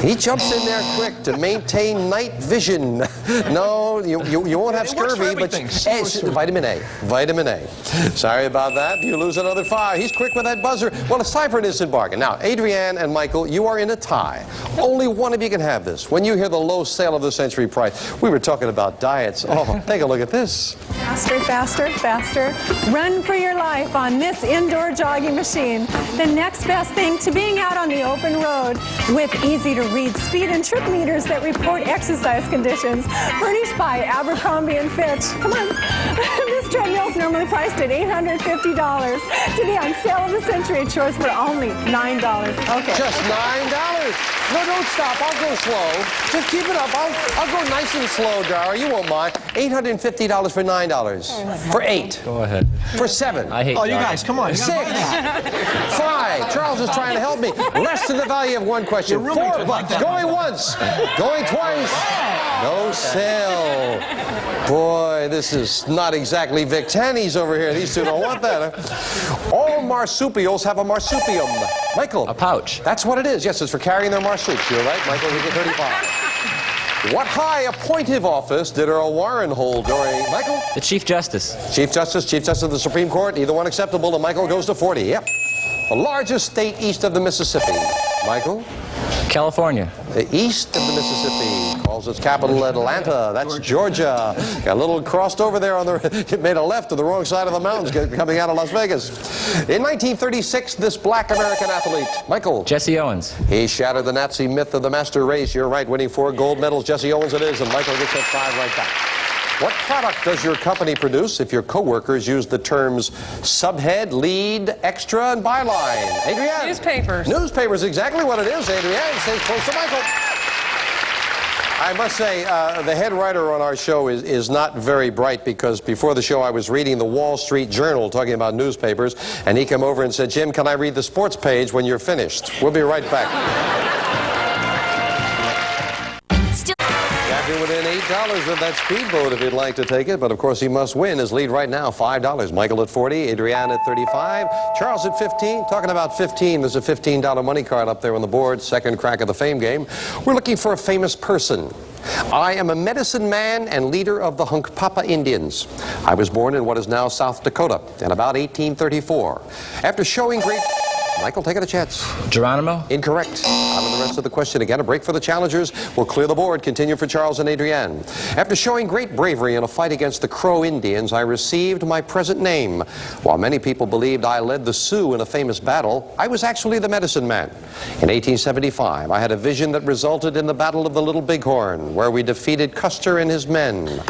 He jumps in there quick to maintain night vision. No, you won't have It works for scurvy, but everything. vitamin A. Vitamin A. Sorry about that. You lose another 5. He's quick with that buzzer. Well, it's time for an instant bargain. Now, Adrienne and Michael, you are in a tie. Only one of you can have this. When you hear the low sale of the century price, we were talking about diets. Oh, take a look at this. Faster, faster, faster. Run for your life on this indoor jogging machine. The next best thing to being out on the open road with easy-to-read speed and trip meters that report exercise conditions. Furnished by Abercrombie & Fitch. Come on. This treadmill is normally priced at $850. Today on sale of the century, it shows for only $9. Okay. Just $9. No, don't stop. I'll go slow. Just keep it up. I'll go nice and slow, Dara. You won't mind. $850 for $9. For 8. Go ahead. For 7. I hate Oh, you jogging. guys, come on. You 6. gotta buy that. 5. Charles is trying to help me. Less than the value of one question. Your roommate would like $4. that. Going once. Going twice. No sale. Boy, this is not exactly Vic Tanny's over here. These two don't want that. Huh? All marsupials have a marsupium. Michael. A pouch. That's what it is. Yes, it's for carrying their marsups. You're right, Michael. You get 35. What high appointive office did Earl Warren hold during... Michael? The Chief Justice. Chief Justice of the Supreme Court. Either one acceptable, and Michael goes to 40. Yep. The largest state east of the Mississippi. Michael? California. East of the Mississippi. Calls its capital Atlanta. That's Georgia. Got a little crossed over there on the... It made a left to the wrong side of the mountains coming out of Las Vegas. In 1936, this black American athlete, Michael. Jesse Owens. He shattered the Nazi myth of the master race. You're right, winning 4 gold medals. Jesse Owens it is, and Michael gets that 5 right back. What product does your company produce if your coworkers use the terms subhead, lead, extra, and byline? Adrienne? Newspapers. Newspapers, exactly what it is, Adrienne. Stays close to Michael. I must say, the head writer on our show is not very bright, because before the show I was reading the Wall Street Journal talking about newspapers, and he came over and said, Jim, can I read the sports page when you're finished? We'll be right back. You're within $8 of that speedboat if you'd like to take it, but of course he must win. His lead right now, $5. Michael at 40, Adrienne at 35, Charles at 15. Talking about 15, there's a $15 money card up there on the board. Second crack of the fame game. We're looking for a famous person. I am a medicine man and leader of the Hunkpapa Indians. I was born in what is now South Dakota in about 1834. After showing great... Michael, take it a chance. Geronimo. Incorrect. On to the rest of the question. Again, a break for the challengers. We'll clear the board. Continue for Charles and Adrienne. After showing great bravery in a fight against the Crow Indians, I received my present name. While many people believed I led the Sioux in a famous battle, I was actually the medicine man. In 1875, I had a vision that resulted in the Battle of the Little Bighorn, where we defeated Custer and his men.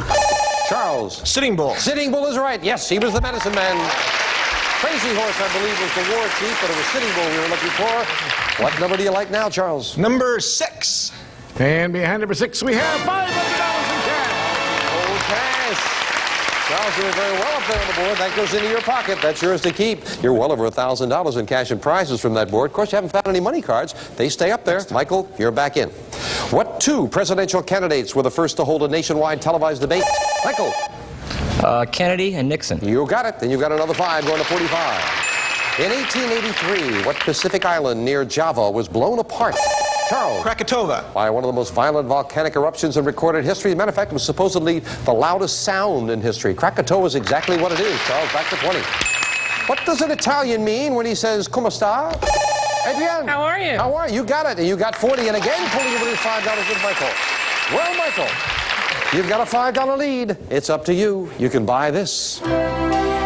Charles. Sitting Bull. Sitting Bull is right. Yes, he was the medicine man. Crazy Horse, I believe, was the war chief, but it was Sitting Bull we were looking for. What number do you like now, Charles? Number 6. And behind number 6, we have $500 in cash. Old cash. Charles doing very well up there on the board. That goes into your pocket. That's yours to keep. You're well over $1,000 in cash and prizes from that board. Of course, you haven't found any money cards. They stay up there. Michael, you're back in. What 2 presidential candidates were the first to hold a nationwide televised debate? Michael. Kennedy and Nixon. You got it. Then you've got another 5 going to 45. In 1883, what Pacific island near Java was blown apart? Charles. Krakatoa. By one of the most violent volcanic eruptions in recorded history. As a matter of fact, it was supposedly the loudest sound in history. Krakatoa is exactly what it is. Charles, back to 20. What does an Italian mean when he says, "Come sta?" Adrienne. How are you? How are you? You got it. And you got 40. And again, pulling within $5 with Michael. Well, Michael, you've got a $5 lead. It's up to you. You can buy this.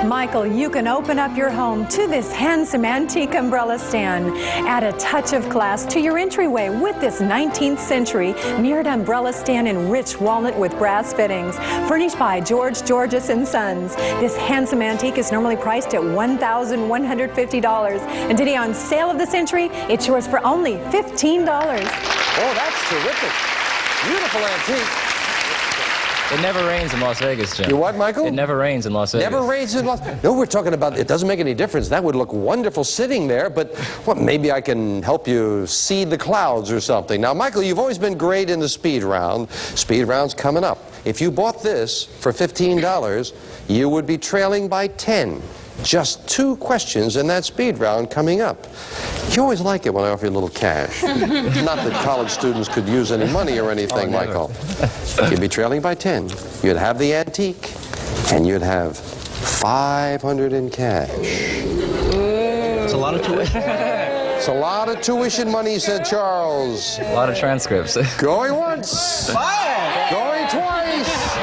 Michael, you can open up your home to this handsome antique umbrella stand. Add a touch of class to your entryway with this 19th century mirrored umbrella stand in rich walnut with brass fittings. Furnished by George Georges & Sons. This handsome antique is normally priced at $1,150. And today on Sale of the Century, it's yours for only $15. Oh, that's terrific. Beautiful antique. It never rains in Las Vegas, Jim. You what, Michael? It never rains in Las Vegas. Never rains in Las Vegas. No, we're talking about, it doesn't make any difference. That would look wonderful sitting there, but well, maybe I can help you seed the clouds or something. Now, Michael, you've always been great in the speed round. Speed round's coming up. If you bought this for $15, you would be trailing by 10. Just 2 questions in that speed round coming up. You always like it when I offer you a little cash. Not that college students could use any money or anything, Michael. You'd be trailing by 10. You'd have the antique, and you'd have 500 in cash. It's a lot of tuition. It's a lot of tuition money, said Charles. A lot of transcripts. Going once. Going twice.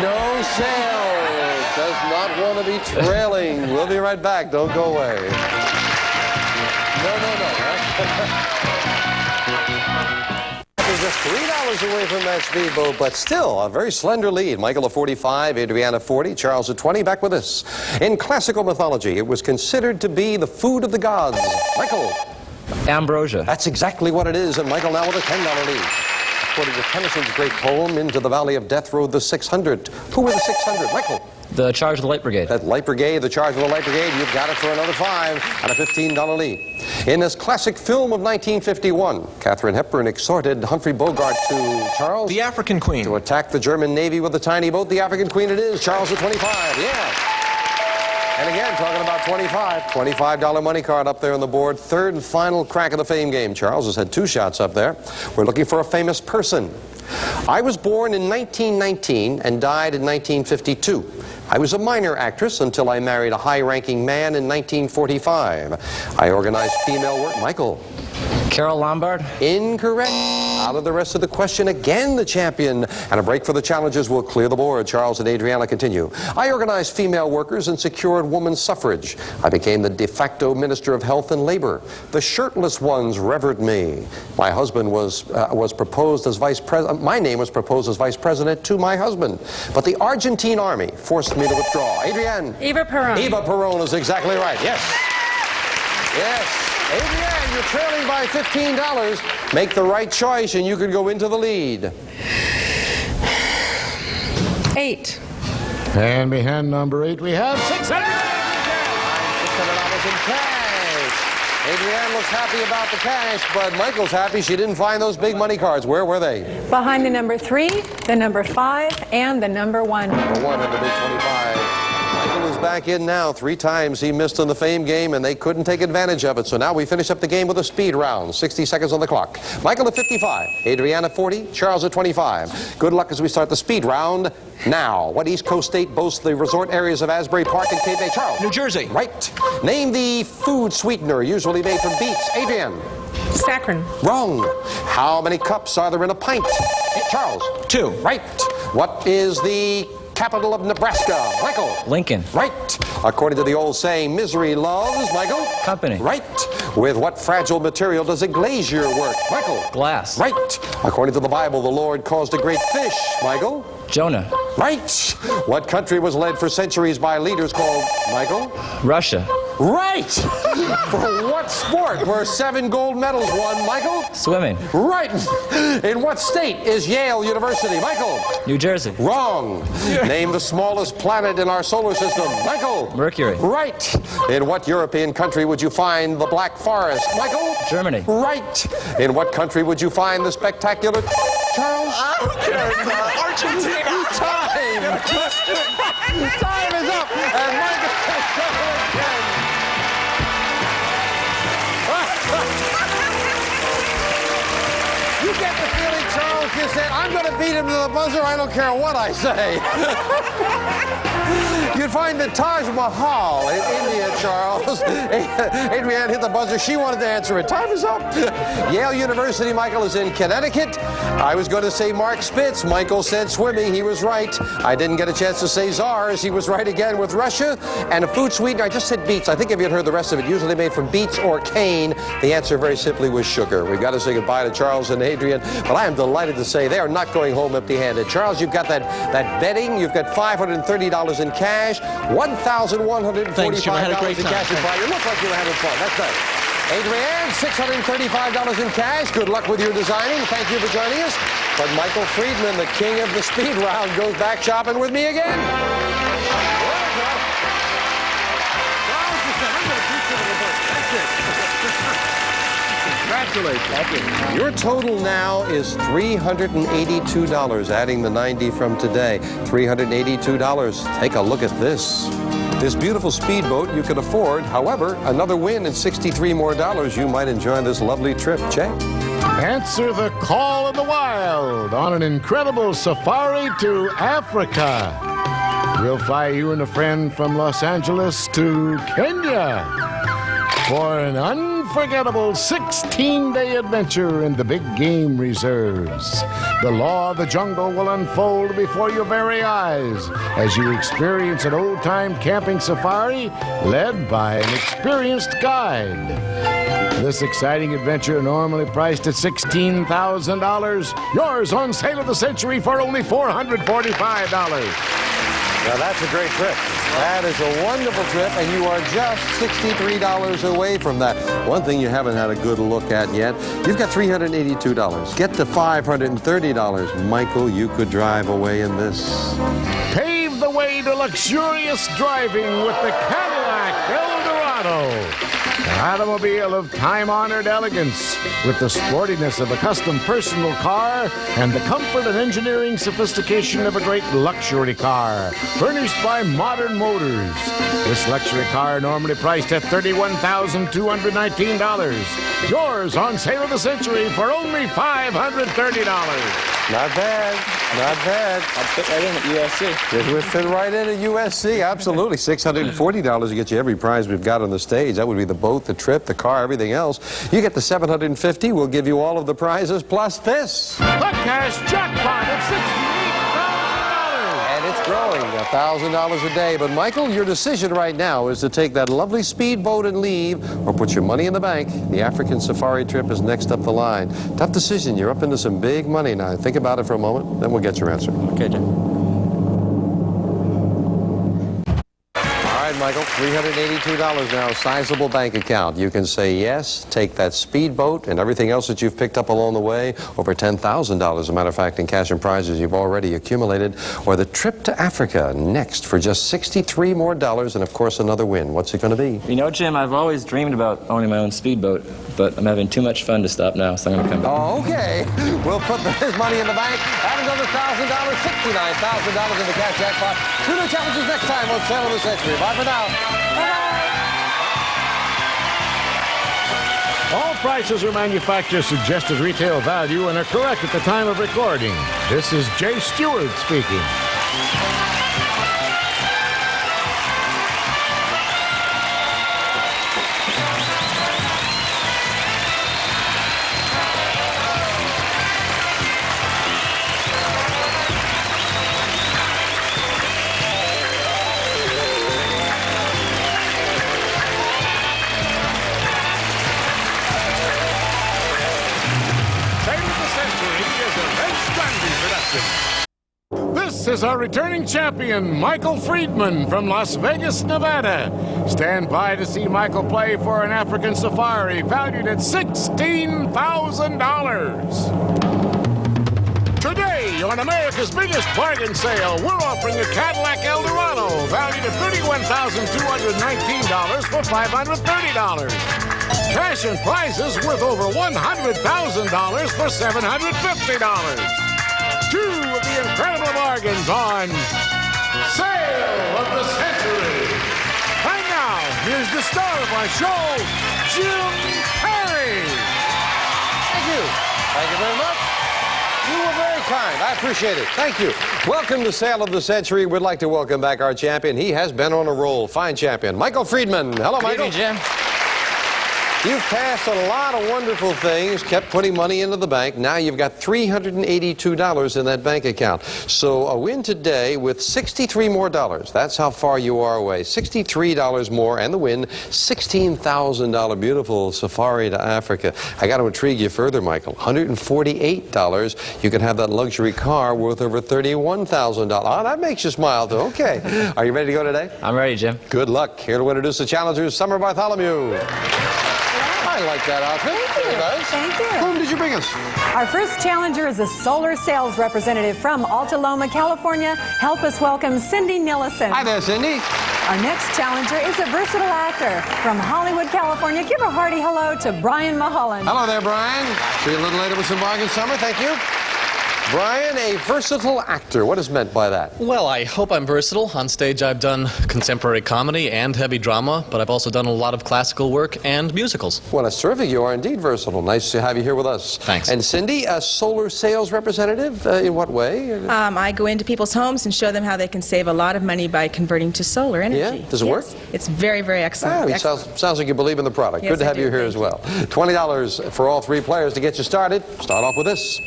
No sale. Does not want to be trailing. We'll be right back. Don't go away. No. We're just $3 away from that speedboat, but still a very slender lead. Michael at 45, Adriana 40, Charles at 20. Back with us. In classical mythology, it was considered to be the food of the gods. Michael. Ambrosia. That's exactly what it is, and Michael now with a $10 lead. According to Tennyson's great poem, Into the Valley of Death rode the 600. Who were the 600? Michael. The Charge of the Light Brigade. That Light Brigade, the Charge of the Light Brigade, you've got it for another 5 and a $15 lead. In this classic film of 1951, Katharine Hepburn exhorted Humphrey Bogart to, Charles? The African Queen. To attack the German Navy with a tiny boat. The African Queen it is. Charles at 25. Yeah. And again, talking about $25 money card up there on the board. Third and final crack of the fame game. Charles has had 2 shots up there. We're looking for a famous person. I was born in 1919 and died in 1952. I was a minor actress until I married a high-ranking man in 1945. I organized female work. Michael. Carol Lombard. Incorrect. Out of the rest of the question, again the champion. And a break for the challengers will clear the board. Charles and Adriana continue. I organized female workers and secured women's suffrage. I became the de facto Minister of Health and Labor. The shirtless ones revered me. My husband was proposed as vice president. My name was proposed as vice president to my husband. But the Argentine army forced me to withdraw. Adrienne. Eva Peron. Eva Peron is exactly right. Yes. Yes. Adrienne, you're trailing by $15. Make the right choice and you can go into the lead. 8. And behind number 8, we have $600 in cash. Adrienne looks happy about the cash, but Michael's happy she didn't find those big money cards. Where were they? Behind the number 3, the number 5, and the number 1. Number 1 had the big 25. Michael is back in now. 3 times he missed in the fame game, and they couldn't take advantage of it. So now we finish up the game with a speed round. 60 seconds on the clock. Michael at 55, Adriana 40, Charles at 25. Good luck as we start the speed round now. What East Coast state boasts the resort areas of Asbury Park and Cape Bay? Charles. New Jersey. Right. Name the food sweetener usually made from beets. Adrienne. Saccharin. Wrong. How many cups are there in a pint? Charles. 2. Right. What is the capital of Nebraska? Michael. Lincoln. Right. According to the old saying, misery loves, Michael? Company. Right. With what fragile material does a glazier work? Michael. Glass. Right. According to the Bible, the Lord caused a great fish. Michael. Jonah. Right. What country was led for centuries by leaders called, Michael? Russia. Right. For what sport were 7 gold medals won, Michael? Swimming. Right. In what state is Yale University? Michael. New Jersey. Wrong. Name the smallest planet in our solar system. Michael. Mercury. Right. In what European country would you find the Black Forest? Michael. Germany. Right. In what country would you find the spectacular Charles? Argentina. Time. Time is up. And Michael is going again. You get the feeling Charles just said, I'm going to beat him to the buzzer. I don't care what I say. You'd find the Taj Mahal in India, Charles. Adrienne hit the buzzer. She wanted to answer it. Time is up. Yale University, Michael, is in Connecticut. I was going to say Mark Spitz. Michael said swimming. He was right. I didn't get a chance to say czars. He was right again with Russia. And a food sweetener, I just said beets. I think if you had heard the rest of it, usually made from beets or cane. The answer very simply was sugar. We've got to say goodbye to Charles and Adrienne. But I am delighted to say they are not going home empty-handed. Charles, you've got that betting. You've got $530 in cash. $1,145 Thanks, Jim. I had a great in time. cash. You look like you were having fun. That's nice. Adrienne, $635 in cash. Good luck with your designing. Thank you for joining us. But Michael Friedman, the king of the speed round, goes back shopping with me again. Congratulations. Thank you. Your total now is $382, adding the 90 from today. $382. Take a look at this. This beautiful speedboat you can afford. However, another win and $63 more, you might enjoy this lovely trip. Jay? Answer the call of the wild on an incredible safari to Africa. We'll fly you and a friend from Los Angeles to Kenya for an unforgettable 16-day adventure in the big game reserves. The law of the jungle will unfold before your very eyes as you experience an old-time camping safari led by an experienced guide. This exciting adventure, normally priced at $16,000, yours on sale of the century for only $445. Now, that's a great trip. That is a wonderful trip, and you are just $63 away from that. One thing you haven't had a good look at yet, you've got $382. Get to $530. Michael, you could drive away in this. Pave the way to luxurious driving with the Cadillac Eldorado. An automobile of time-honored elegance with the sportiness of a custom personal car and the comfort and engineering sophistication of a great luxury car, furnished by Modern Motors. This luxury car normally priced at $31,219. Yours on sale of the century for only $530. Not bad. Not bad. I'd fit right in at USC. It would fit right in at USC, absolutely. $640 to get you every prize we've got on the stage. That would be the boat, the trip, the car, everything else. You get the $750. We'll give you all of the prizes plus this. The cash jackpot of $68,000. And it's growing, $1,000 a day. But Michael, your decision right now is to take that lovely speedboat and leave, or put your money in the bank. The African safari trip is next up the line. Tough decision. You're up into some big money now. Think about it for a moment, then we'll get your answer. Okay, Jim. Michael, $382 now, sizable bank account. You can say yes, take that speedboat and everything else that you've picked up along the way, over $10,000, as a matter of fact, in cash and prizes you've already accumulated, or the trip to Africa next for just $63 more, and of course another win. What's it going to be? You know, Jim, I've always dreamed about owning my own speedboat, but I'm having too much fun to stop now, so I'm going to come back. Oh, okay. We'll put his money in the bank, add another $1,000, $69,000 in the cash jackpot. 2 new challenges next time on Sale of the Century. Bye for now. All prices are manufacturer suggested retail value and are correct at the time of recording. This is Jay Stewart speaking. This is our returning champion, Michael Friedman from Las Vegas, Nevada. Stand by to see Michael play for an African safari valued at $16,000. Today, on America's biggest bargain sale, we're offering a Cadillac Eldorado valued at $31,219 for $530. Cash and prizes worth over $100,000 for $750. 2 of the incredible bargains on Sale of the Century. And now, here's the star of our show, Jim Carrey. Thank you. Thank you very much. You were very kind. I appreciate it. Thank you. Welcome to Sale of the Century. We'd like to welcome back our champion. He has been on a roll. Fine champion, Michael Friedman. Hello, Michael. Good evening, Jim. You've passed a lot of wonderful things, kept putting money into the bank. Now you've got $382 in that bank account. So a win today with $63 more. That's how far you are away. $63 more and the win, $16,000 beautiful safari to Africa. I got to intrigue you further, Michael. $148. You can have that luxury car worth over $31,000. Oh, that makes you smile, though. Okay. Are you ready to go today? I'm ready, Jim. Good luck. Here to introduce the challengers, Summer Bartholomew. I like that outfit. Thank you. Thank you. Whom did you bring us? Our first challenger is a solar sales representative from Alta Loma, California. Help us welcome Cindy Nillison. Hi there, Cindy. Our next challenger is a versatile actor from Hollywood, California. Give a hearty hello to Brian Mulholland. Hello there, Brian. See you a little later with some bargains, Summer. Thank you. Brian, a versatile actor. What is meant by that? Well, I hope I'm versatile. On stage, I've done contemporary comedy and heavy drama, but I've also done a lot of classical work and musicals. Well, that's terrific. You are indeed versatile. Nice to have you here with us. Thanks. And Cindy, a solar sales representative. In what way? I go into people's homes and show them how they can save a lot of money by converting to solar energy. Yeah? Does it work? It's very, very excellent. It sounds like you believe in the product. Yes, Good to have I do. you here as well. $20 for all three players to get you started. Start off with this.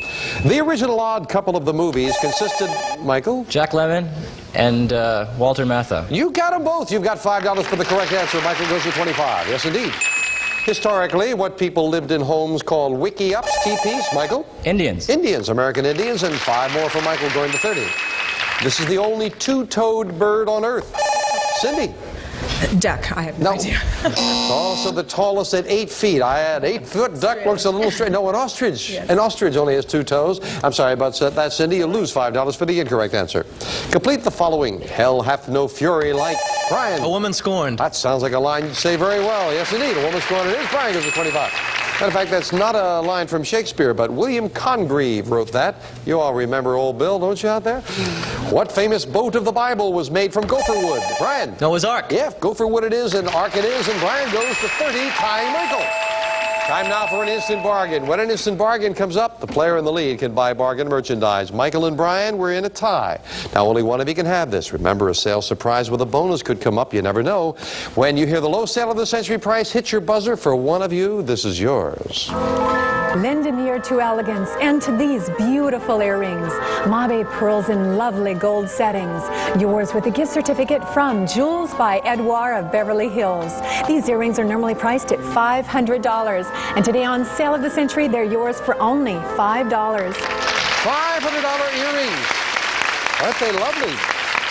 The original odd couple of the movies consisted, Michael? Jack Lemmon and Walter Matthau. You got them both. You've got $5 for the correct answer. Michael goes to 25. Yes, indeed. Historically, what people lived in homes called wiki-ups, TPs, Michael? Indians. Indians, American Indians, and 5 more for Michael going to 30. This is the only two-toed bird on Earth. Cindy? Duck. I have no idea. It's also the tallest at 8 feet. I had 8-foot duck looks a little strange. No, an ostrich. Yes. An ostrich only has 2 toes. I'm sorry about that, Cindy. You lose $5 for the incorrect answer. Complete the following. Hell hath no fury like Brian. A woman scorned. That sounds like a line you'd say very well. Yes, indeed. A woman scorned it is. Brian goes to 25. Matter of fact, that's not a line from Shakespeare, but William Congreve wrote that. You all remember Old Bill, don't you, out there? What famous boat of the Bible was made from gopher wood? Brian? Noah's Ark. Yeah, gopher wood it is, and ark it is, and Brian goes to 30, tying Michael. Time now for an instant bargain. When an instant bargain comes up, the player in the lead can buy bargain merchandise. Michael and Brian, we're in a tie. Now, only one of you can have this. Remember, a sales surprise with a bonus could come up. You never know. When you hear the low sale of the century price, hit your buzzer. For one of you, this is yours. Lend an ear to elegance and to these beautiful earrings. Mabe pearls in lovely gold settings. Yours with a gift certificate from Jewels by Edouard of Beverly Hills. These earrings are normally priced at $500. And today on Sale of the Century, they're yours for only $5. $500 earrings. Aren't they lovely?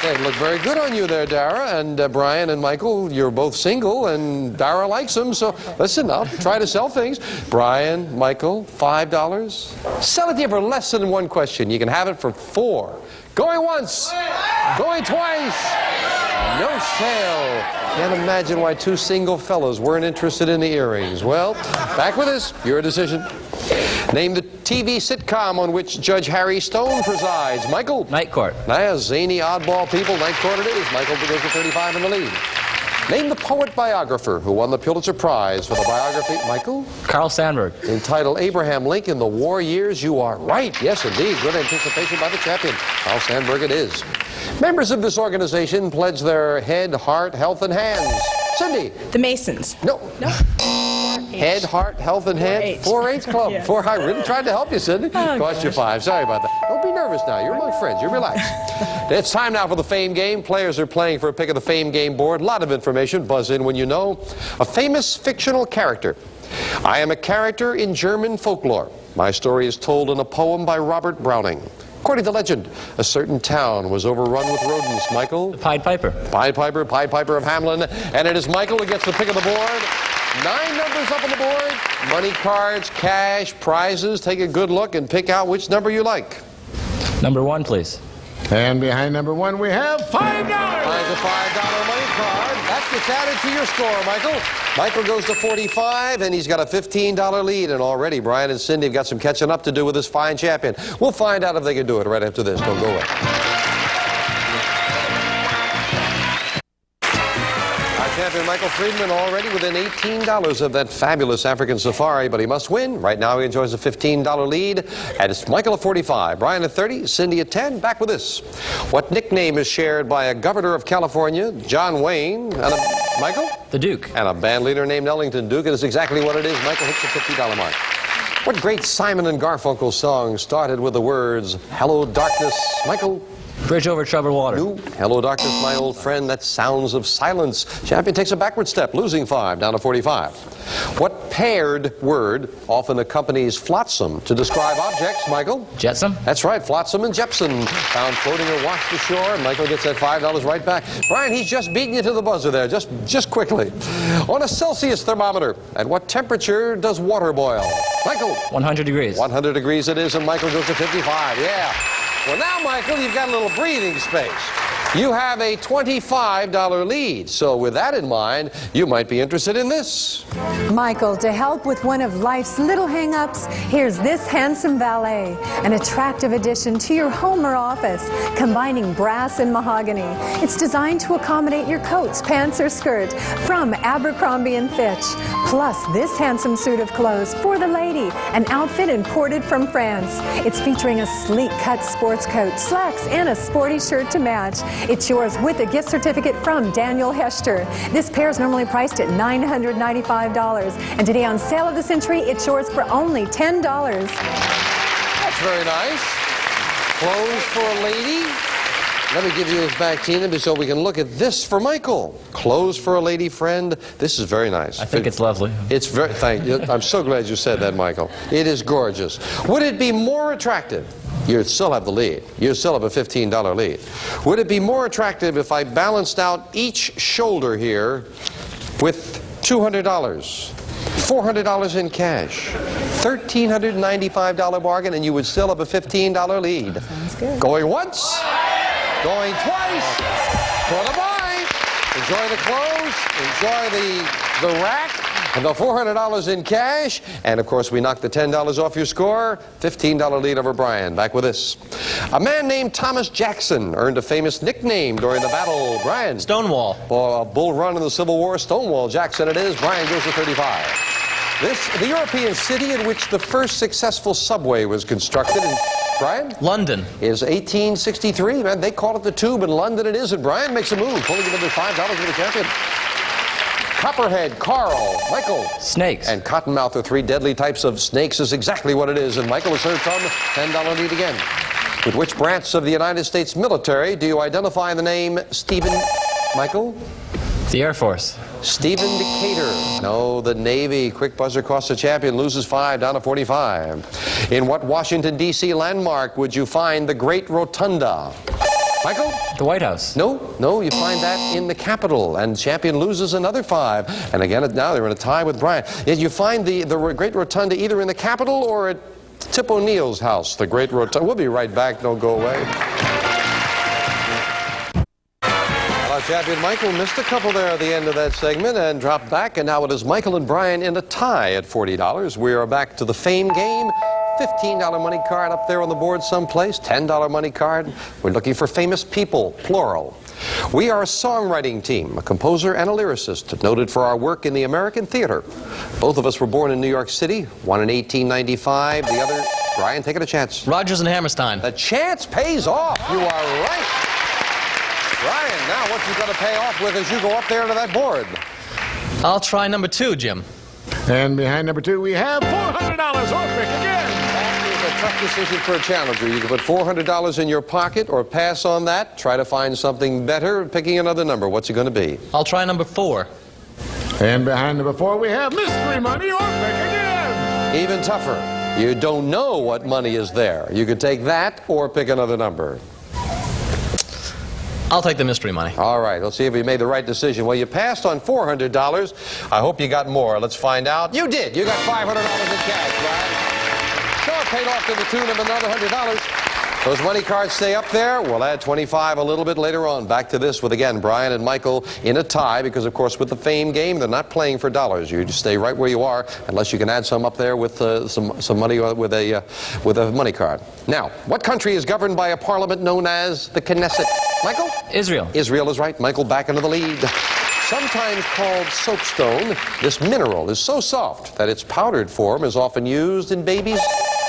They look very good on you there, Dara. And Brian and Michael, you're both single, and Dara likes them. So listen, I'll try to sell things. Brian, Michael, $5. Sell it to you for less than one question. You can have it for 4. Going once. Going twice. No sale. Can't imagine why 2 single fellows weren't interested in the earrings. Well, back with this. Your decision. Name the TV sitcom on which Judge Harry Stone presides. Michael? Night Court. Nah, zany oddball people. Night Court it is. Michael goes to 35 in the lead. Name the poet biographer who won the Pulitzer Prize for the biography. Michael? Carl Sandburg. Entitled Abraham Lincoln, The War Years. You are right. Yes, indeed. Good anticipation by the champion. Carl Sandburg it is. Members of this organization pledge their head, heart, health, and hands. Cindy? The Masons. No. Head, heart, health, and hands. 4-H Club. Yes. I really tried to help you, Cindy. Oh, Cost you 5. Sorry about that. Don't be nervous now. You're my friends. You're relaxed. It's time now for the Fame Game. Players are playing for a pick of the Fame Game board. A lot of information. Buzz in when you know. A famous fictional character. I am a character in German folklore. My story is told in a poem by Robert Browning. According to legend, a certain town was overrun with rodents. Michael? The Pied Piper. Pied Piper of Hamelin. And it is Michael who gets the pick of the board. 9 numbers up on the board. Money cards, cash, prizes. Take a good look and pick out which number you like. Number 1, please. And behind number 1, we have $5. Finds a $5 money card. That gets added to your score, Michael. Michael goes to 45, and he's got a $15 lead. And already, Brian and Cindy have got some catching up to do with this fine champion. We'll find out if they can do it right after this. Don't go away. Champion Michael Friedman already within $18 of that fabulous African safari, but he must win. Right now he enjoys a $15 lead, and it's Michael at 45, Brian at 30, Cindy at 10. Back with this. What nickname is shared by a governor of California, John Wayne, and Michael? The Duke. And a band leader named Ellington Duke, and it's exactly what it is. Michael hits the $50 mark. What great Simon and Garfunkel song started with the words, Hello Darkness, Michael? Bridge over troubled water. New. Hello, Darkness, my old friend. That's Sounds of Silence. Champion takes a backward step, losing 5, down to 45. What paired word often accompanies flotsam to describe objects, Michael? Jetsam. That's right, flotsam and jepsen. Found floating or washed ashore. Michael gets that $5 right back. Brian, he's just beating you to the buzzer there, just quickly. On a Celsius thermometer, at what temperature does water boil? Michael? 100 degrees. 100 degrees it is, and Michael goes to 55. Yeah. Well, now, Michael, you've got a little breathing space. You have a $25 lead. So with that in mind, you might be interested in this. Michael, to help with one of life's little hang-ups, here's this handsome valet, an attractive addition to your home or office, combining brass and mahogany. It's designed to accommodate your coats, pants, or skirt from Abercrombie & Fitch. Plus, this handsome suit of clothes for the lady, an outfit imported from France. It's featuring a sleek cut sports coat, slacks, and a sporty shirt to match. It's yours with a gift certificate from Daniel Hester. This pair is normally priced at $995, and today on Sale of the Century, it's yours for only $10. That's very nice. Clothes for a lady. Let me give you this back, Tina, so we can look at this for Michael. Clothes for a lady friend. This is very nice. I think it's lovely. It's very, thank you. I'm so glad you said that, Michael. It is gorgeous. Would it be more attractive? You still have the lead. You still have a $15 lead. Would it be more attractive if I balanced out each shoulder here with $200? $400 in cash, $1,395 bargain, and you would still have a $15 lead. Sounds good. Going once, going twice, for the buy. Enjoy the clothes, enjoy the rack, and the $400 in cash, and of course we knocked the $10 off your score. $15 lead over Brian. Back with this. A man named Thomas Jackson earned a famous nickname during the battle. Brian. Stonewall. For a bull run in the Civil War, Stonewall Jackson it is. Brian goes to 35. The European city in which the first successful subway was constructed, in Brian? London. Is 1863. Man, they call it the Tube. In London it is. And Brian makes a move, pulling another $5 for the champion. Copperhead, Carl, Michael. Snakes. And Cottonmouth are three deadly types of snakes is exactly what it is. And Michael is served from $10 lead again. With which branch of the United States military do you identify the name Stephen Michael? The Air Force. Stephen Decatur. No, the Navy. Quick buzzer costs the champion, loses 5 down to 45. In what Washington, D.C. landmark would you find the Great Rotunda? Michael? The White House. No, you find that in the Capitol, and champion loses another 5. And again, now they're in a tie with Brian. Yet you find the Great Rotunda either in the Capitol or at Tip O'Neill's house, the Great Rotunda. We'll be right back. Don't go away. Champion Michael missed a couple there at the end of that segment and dropped back, and now it is Michael and Brian in a tie at $40. We are back to the fame game. $15 money card up there on the board someplace, $10 money card. We're looking for famous people, plural. We are a songwriting team, a composer and a lyricist, noted for our work in the American theater. Both of us were born in New York City, one in 1895, the other, Brian, take it a chance. Rodgers and Hammerstein. The chance pays off. You are right. Brian, now what you got to pay off with as you go up there to that board? I'll try number 2, Jim. And behind number 2, we have $400 or pick again. That is a tough decision for a challenger. You can put $400 in your pocket or pass on that. Try to find something better, picking another number. What's it going to be? I'll try number 4. And behind number 4, we have mystery money or pick again. Even tougher. You don't know what money is there. You could take that or pick another number. I'll take the mystery money. All right, let's see if you made the right decision. Well, you passed on $400. I hope you got more. Let's find out. You did. You got $500 in cash, Brian. Sure, paid off to the tune of another $100. Those money cards stay up there. We'll add 25 a little bit later on. Back to this with, again, Brian and Michael in a tie because, of course, with the fame game, they're not playing for dollars. You just stay right where you are unless you can add some up there with some money with a money card. Now, what country is governed by a parliament known as the Knesset? Michael? Israel. Israel is right. Michael back into the lead. Sometimes called soapstone, this mineral is so soft that its powdered form is often used in babies.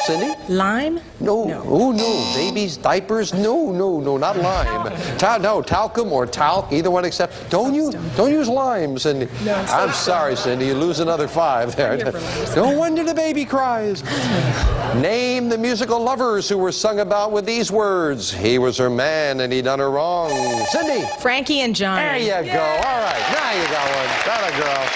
Cindy? Lime? No. Oh, no. Babies' diapers? No, not lime. No, talcum or talc, either one except. Don't use lime, Cindy. No, I'm sorry, Cindy. You lose another 5 there. No wonder the baby cries. Name the musical lovers who were sung about with these words. He was her man and he done her wrong. Cindy? Frankie and Johnny. There you go. All right. Now you got one. That girl.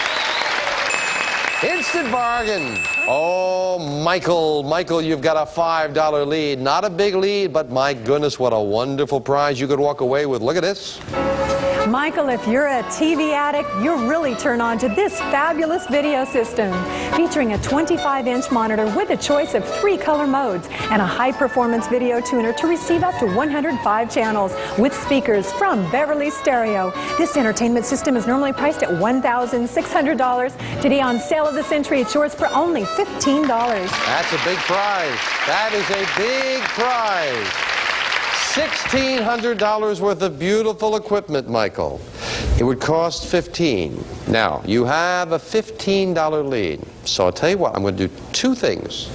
Instant bargain. Oh, Michael, you've got a $5 lead. Not a big lead, but my goodness, what a wonderful prize you could walk away with. Look at this. Michael, if you're a TV addict, you're really turned on to this fabulous video system. Featuring a 25-inch monitor with a choice of 3 color modes and a high-performance video tuner to receive up to 105 channels with speakers from Beverly Stereo. This entertainment system is normally priced at $1,600. Today on Sale of the Century, it's yours for only $15. That's a big prize. That is a big prize. $1,600 worth of beautiful equipment, Michael. It would cost $15. Now, you have a $15 lead. So I'll tell you what, I'm going to do 2 things.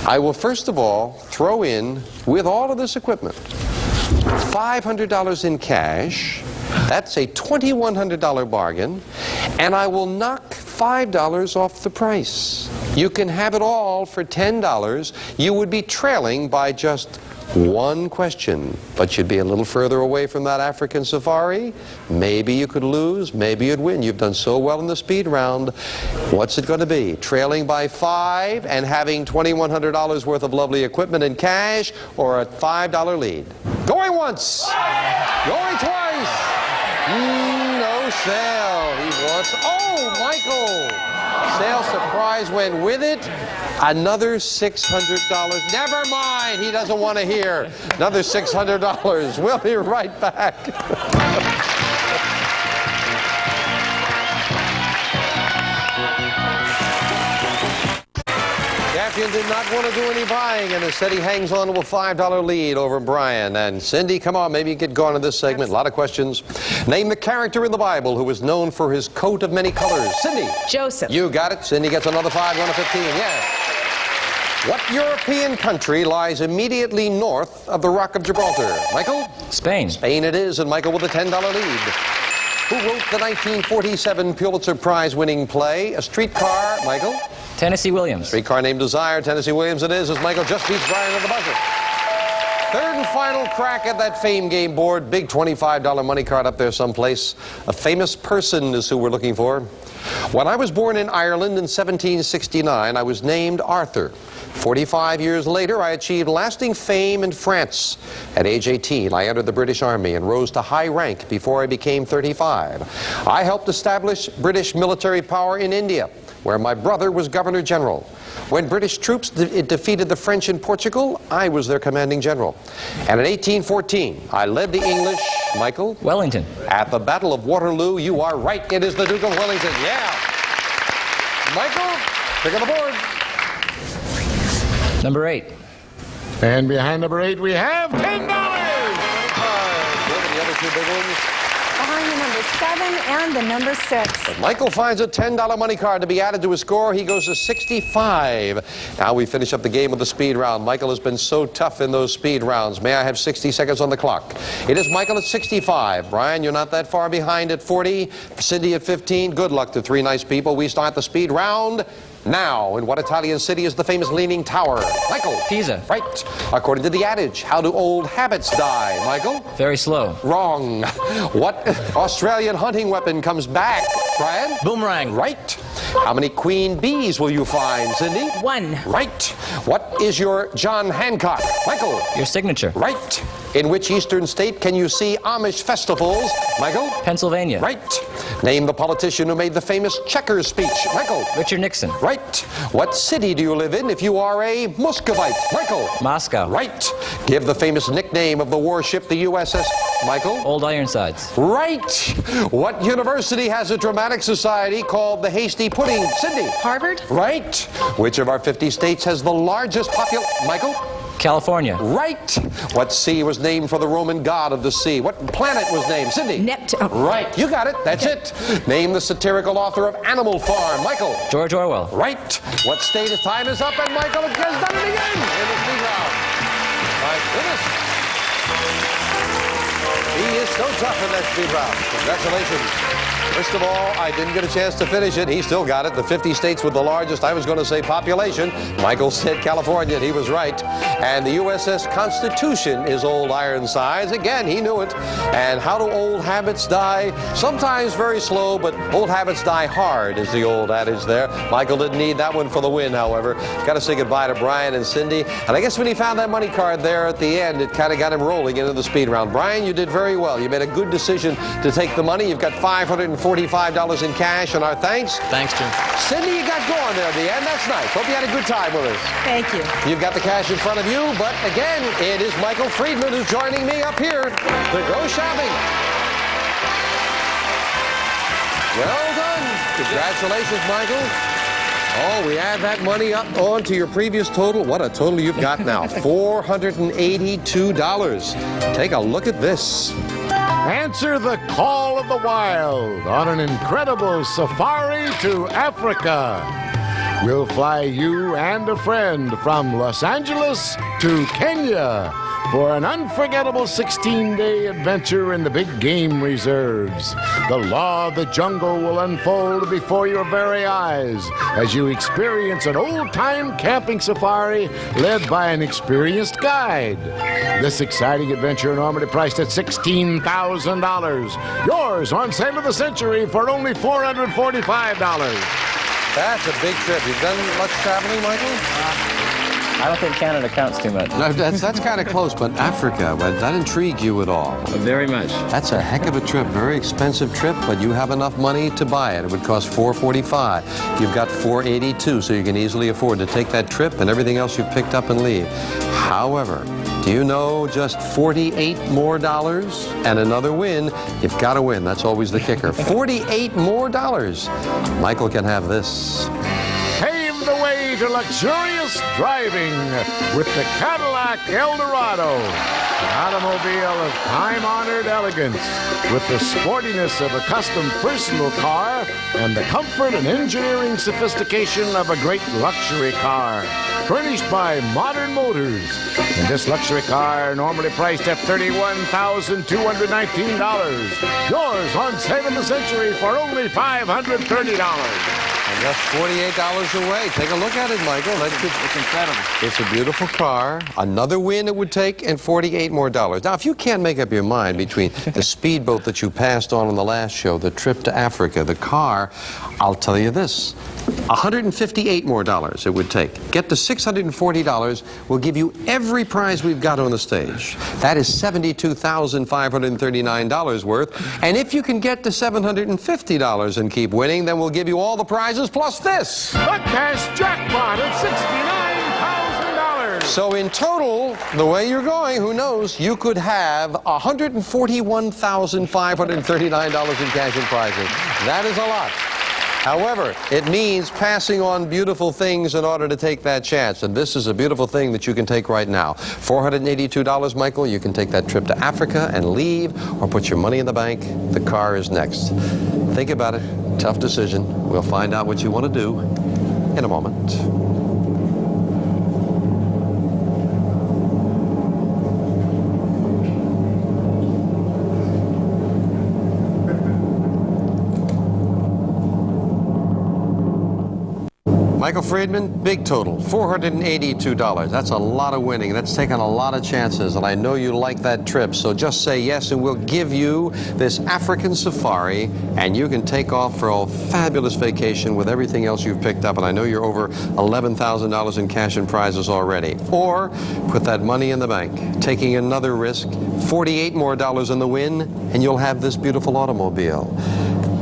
I will first of all throw in, with all of this equipment, $500 in cash. That's a $2,100 bargain. And I will knock $5 off the price. You can have it all for $10. You would be trailing by just 1 question, but you'd be a little further away from that African safari. Maybe you could lose, maybe you'd win. You've done so well in the speed round. What's it going to be? Trailing by 5 and having $2,100 worth of lovely equipment in cash, or a $5 lead? Going once, going twice. No sale. He wants, oh, Michael. Sale surprise went with it. Another $600. Never mind, he doesn't want to hear. Another $600. We'll be right back. Gaffian did not want to do any buying, and instead he hangs on to a $5 lead over Brian. And Cindy, come on, maybe you get going in this segment. A lot of questions. Name the character in the Bible who was known for his coat of many colors. Cindy. Joseph. You got it. Cindy gets another 5, 1 to 15. Yeah. What European country lies immediately north of the Rock of Gibraltar? Michael? Spain. Spain it is, and Michael with a $10 lead. Who wrote the 1947 Pulitzer Prize-winning play, A Streetcar? Michael? Tennessee Williams. Streetcar Named Desire. Tennessee Williams it is, as Michael just beats Brian at the buzzer. Third and final crack at that fame game board. Big $25 money card up there someplace. A famous person is who we're looking for. When I was born in Ireland in 1769, I was named Arthur. 45 years later, I achieved lasting fame in France. At age 18, I entered the British Army and rose to high rank before I became 35. I helped establish British military power in India, where my brother was Governor General. When British troops defeated the French in Portugal, I was their commanding general. And in 1814, I led the English, Michael? Wellington. At the Battle of Waterloo. You are right. It is the Duke of Wellington. Yeah. Michael, pick on the board. Number 8. And behind number 8, we have $10. What are the other 2 big ones? Behind the number 7 and the number 6. If Michael finds a $10 money card to be added to his score, he goes to 65. Now we finish up the game with the speed round. Michael has been so tough in those speed rounds. May I have 60 seconds on the clock? It is Michael at 65. Brian, you're not that far behind at 40. Cindy at 15. Good luck to 3 nice people. We start the speed round now. In what Italian city is the famous Leaning Tower? Michael? Pisa. Right. According to the adage, how do old habits die? Michael? Very slow. Wrong. What Australian hunting weapon comes back? Brian? Boomerang. Right. How many queen bees will you find, Cindy? 1. Right. What is your John Hancock? Michael? Your signature. Right. In which eastern state can you see Amish festivals? Michael? Pennsylvania. Right. Name the politician who made the famous Checkers speech. Michael? Richard Nixon. Right. What city do you live in if you are a Muscovite? Michael? Moscow. Right. Give the famous nickname of the warship, the USS. Michael? Old Ironsides. Right. What university has a dramatic society called the Hasty Pudding? Cindy? Harvard. Right. Which of our 50 states has the largest population? Michael? California. Right. What sea was named for the Roman god of the sea? What planet was named? Cindy? Neptune. Right. You got it. That's it. Name the satirical author of Animal Farm. Michael? George Orwell. Right. What state of time is up? And Michael has done it again in the speed round. My goodness. He is so tough in that speed round. Congratulations. First of all, I didn't get a chance to finish it. He still got it. The 50 states with the largest, I was going to say population. Michael said California, and he was right. And the USS Constitution is old iron size. Again, he knew it. And how do old habits die? Sometimes very slow, but old habits die hard, is the old adage there. Michael didn't need that one for the win, however. Got to say goodbye to Brian and Cindy. And I guess when he found that money card there at the end, it kind of got him rolling into the speed round. Brian, you did very well. You made a good decision to take the money. You've got $545 in cash, and our thanks. Thanks, Jim. Cindy, you got going there at the end. That's nice. Hope you had a good time with us. Thank you. You've got the cash in front of you, but again, it is Michael Friedman who's joining me up here to go shopping. Well done. Congratulations, Michael. Oh, we add that money up on to your previous total. What a total you've got now. $482. Take a look at this. Answer the call of the wild on an incredible safari to Africa. We'll fly you and a friend from Los Angeles to Kenya for an unforgettable 16-day adventure in the big game reserves. The law of the jungle will unfold before your very eyes as you experience an old-time camping safari led by an experienced guide. This exciting adventure normally priced at $16,000. Yours on sale of the century for only $445. That's a big trip. You've done much traveling, Michael? I don't think Canada counts too much. No, that's kind of close, but Africa, that intrigued you at all? Very much. That's a heck of a trip, very expensive trip, but you have enough money to buy it. It would cost $445. You've got $482, so you can easily afford to take that trip and everything else you've picked up and leave. However, do you know just $48 more and another win? You've got to win. That's always the kicker. $48 more. Michael can have this. Pave the way to luxurious driving with the Cadillac Eldorado. An automobile of time-honored elegance with the sportiness of a custom personal car and the comfort and engineering sophistication of a great luxury car. Furnished by Modern Motors. And this luxury car normally priced at $31,219. Yours on sale of the century for only $530. And that's $48 away. Take a look at it, Michael. It's incredible. It's a beautiful car. Another win it would take, and $48 more. Now, if you can't make up your mind between the speedboat that you passed on the last show, the trip to Africa, the car, I'll tell you this. $158 more it would take. Get to $640, we'll give you every prize we've got on the stage. That is $72,539 worth. And if you can get to $750 and keep winning, then we'll give you all the prizes plus this. The cash jackpot of $69,000. So in total, the way you're going, who knows, you could have $141,539 in cash and prizes. That is a lot. However, it means passing on beautiful things in order to take that chance. And this is a beautiful thing that you can take right now. $482, Michael. You can take that trip to Africa and leave, or put your money in the bank. The car is next. Think about it. Tough decision. We'll find out what you want to do in a moment. Michael Friedman, big total, $482. That's a lot of winning. That's taken a lot of chances, and I know you like that trip, so just say yes, and we'll give you this African safari, and you can take off for a fabulous vacation with everything else you've picked up, and I know you're over $11,000 in cash and prizes already. Or put that money in the bank, taking another risk, $48 more in the win, and you'll have this beautiful automobile.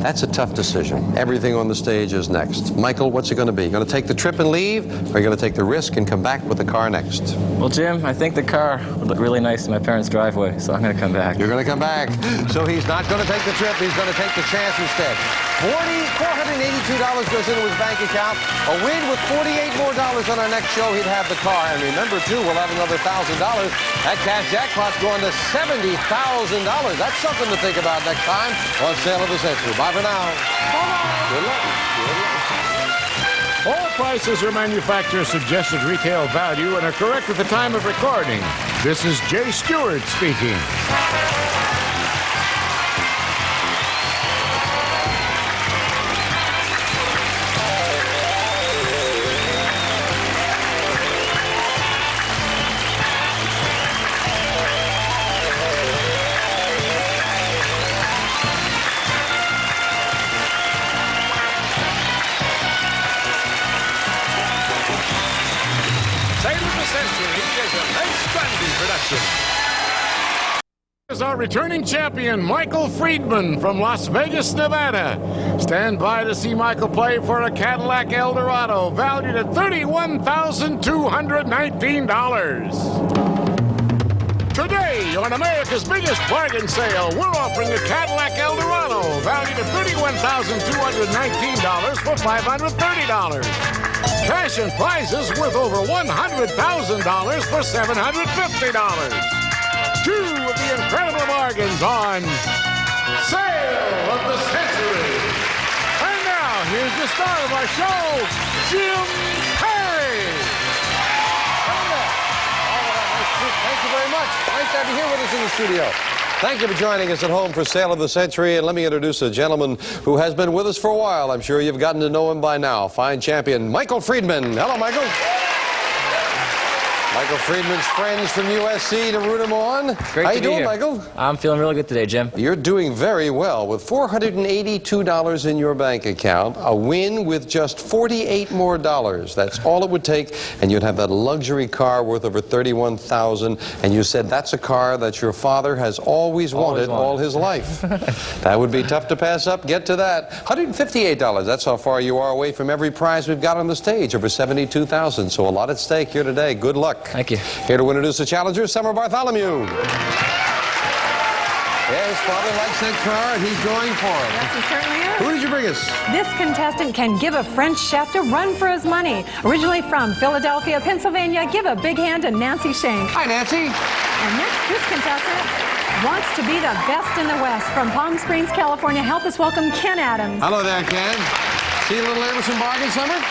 That's a tough decision. Everything on the stage is next. Michael, what's it going to be? You going to take the trip and leave, or are you going to take the risk and come back with the car next? Well, Jim, I think the car would look really nice in my parents' driveway, so I'm going to come back. You're going to come back. So he's not going to take the trip. He's going to take the chance instead. $482 goes into his bank account. A win with $48 more on our next show, he'd have the car. And remember, too, we'll have another $1,000. That cash jackpot's going to $70,000. That's something to think about next time on Sale of the Century. Bye for now. Bye-bye. Good luck. Good luck. All prices are manufacturer suggested retail value and are correct at the time of recording. This is Jay Stewart speaking. Century is a Vince Grundy production. Is our returning champion, Michael Friedman from Las Vegas, Nevada. Stand by to see Michael play for a Cadillac Eldorado valued at $31,219. Today, on America's biggest bargain sale, we're offering a Cadillac Eldorado valued at $31,219 for $530. Cash and prizes worth over $100,000 for $750. Two of the incredible bargains on Sale of the Century. And now, here's the star of our show, Jim Perry. Thank you very much. Nice to have you here with us in the studio. Thank you for joining us at home for Sale of the Century. And let me introduce a gentleman who has been with us for a while. I'm sure you've gotten to know him by now. Fine champion, Michael Friedman. Hello, Michael. Michael Friedman's friends from USC to root him on. Great How to you be doing, here. Michael? I'm feeling really good today, Jim. You're doing very well with $482 in your bank account, a win with just $48 more. That's all it would take, and you'd have that luxury car worth over $31,000. And you said that's a car that your father has always wanted all his life. That would be tough to pass up. Get to that. $158. That's how far you are away from every prize we've got on the stage, over $72,000. So a lot at stake here today. Good luck. Thank you. Here to introduce the challenger, Summer Bartholomew. Yes, father likes that car, and he's going for it. Yes, he certainly is. Who did you bring us? This contestant can give a French chef a run for his money. Originally from Philadelphia, Pennsylvania, give a big hand to Nancy Shank. Hi, Nancy. And next, this contestant wants to be the best in the West. From Palm Springs, California, help us welcome Ken Adams. Hello there, Ken. See a little Emerson bargain, Summer?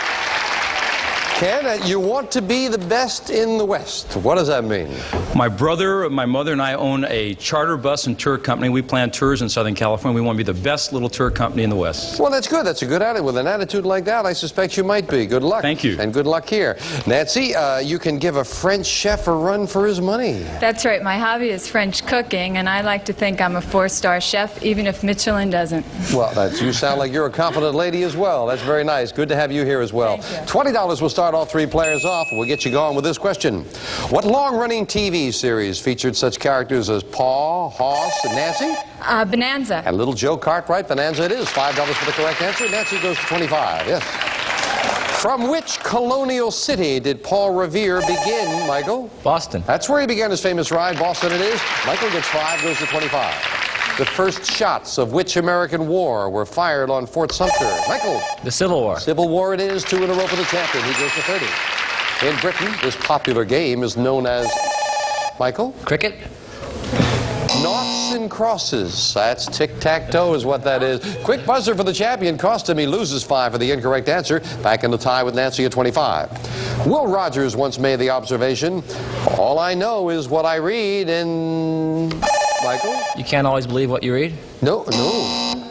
Ken, you want to be the best in the West. What does that mean? My brother, my mother, and I own a charter bus and tour company. We plan tours in Southern California. We want to be the best little tour company in the West. Well, that's good. That's a good attitude. With an attitude like that, I suspect you might be. Good luck. Thank you. And good luck here. Nancy, you can give a French chef a run for his money. That's right. My hobby is French cooking, and I like to think I'm a 4-star chef, even if Michelin doesn't. Well, you sound like you're a confident lady as well. That's very nice. Good to have you here as well. $20 will start all three players off. We'll get you going with this question. What long-running TV series featured such characters as Paul, Hoss, and Nancy? Bonanza. And little Joe Cartwright. Bonanza it is. $5 for the correct answer. Nancy goes to 25. Yes. From which colonial city did Paul Revere begin, Michael? Boston. That's where he began his famous ride. Boston it is. Michael gets 5, goes to 25. The first shots of which American war were fired on Fort Sumter? Michael? The Civil War. Civil War it is. 2 in a row for the champion. He goes to 30. In Britain, this popular game is known as, Michael? Cricket. Noughts and crosses. That's tic-tac-toe is what that is. Quick buzzer for the champion. Cost him. He loses 5 for the incorrect answer. Back in the tie with Nancy at 25. Will Rogers once made the observation, all I know is what I read in... Michael? You can't always believe what you read? No.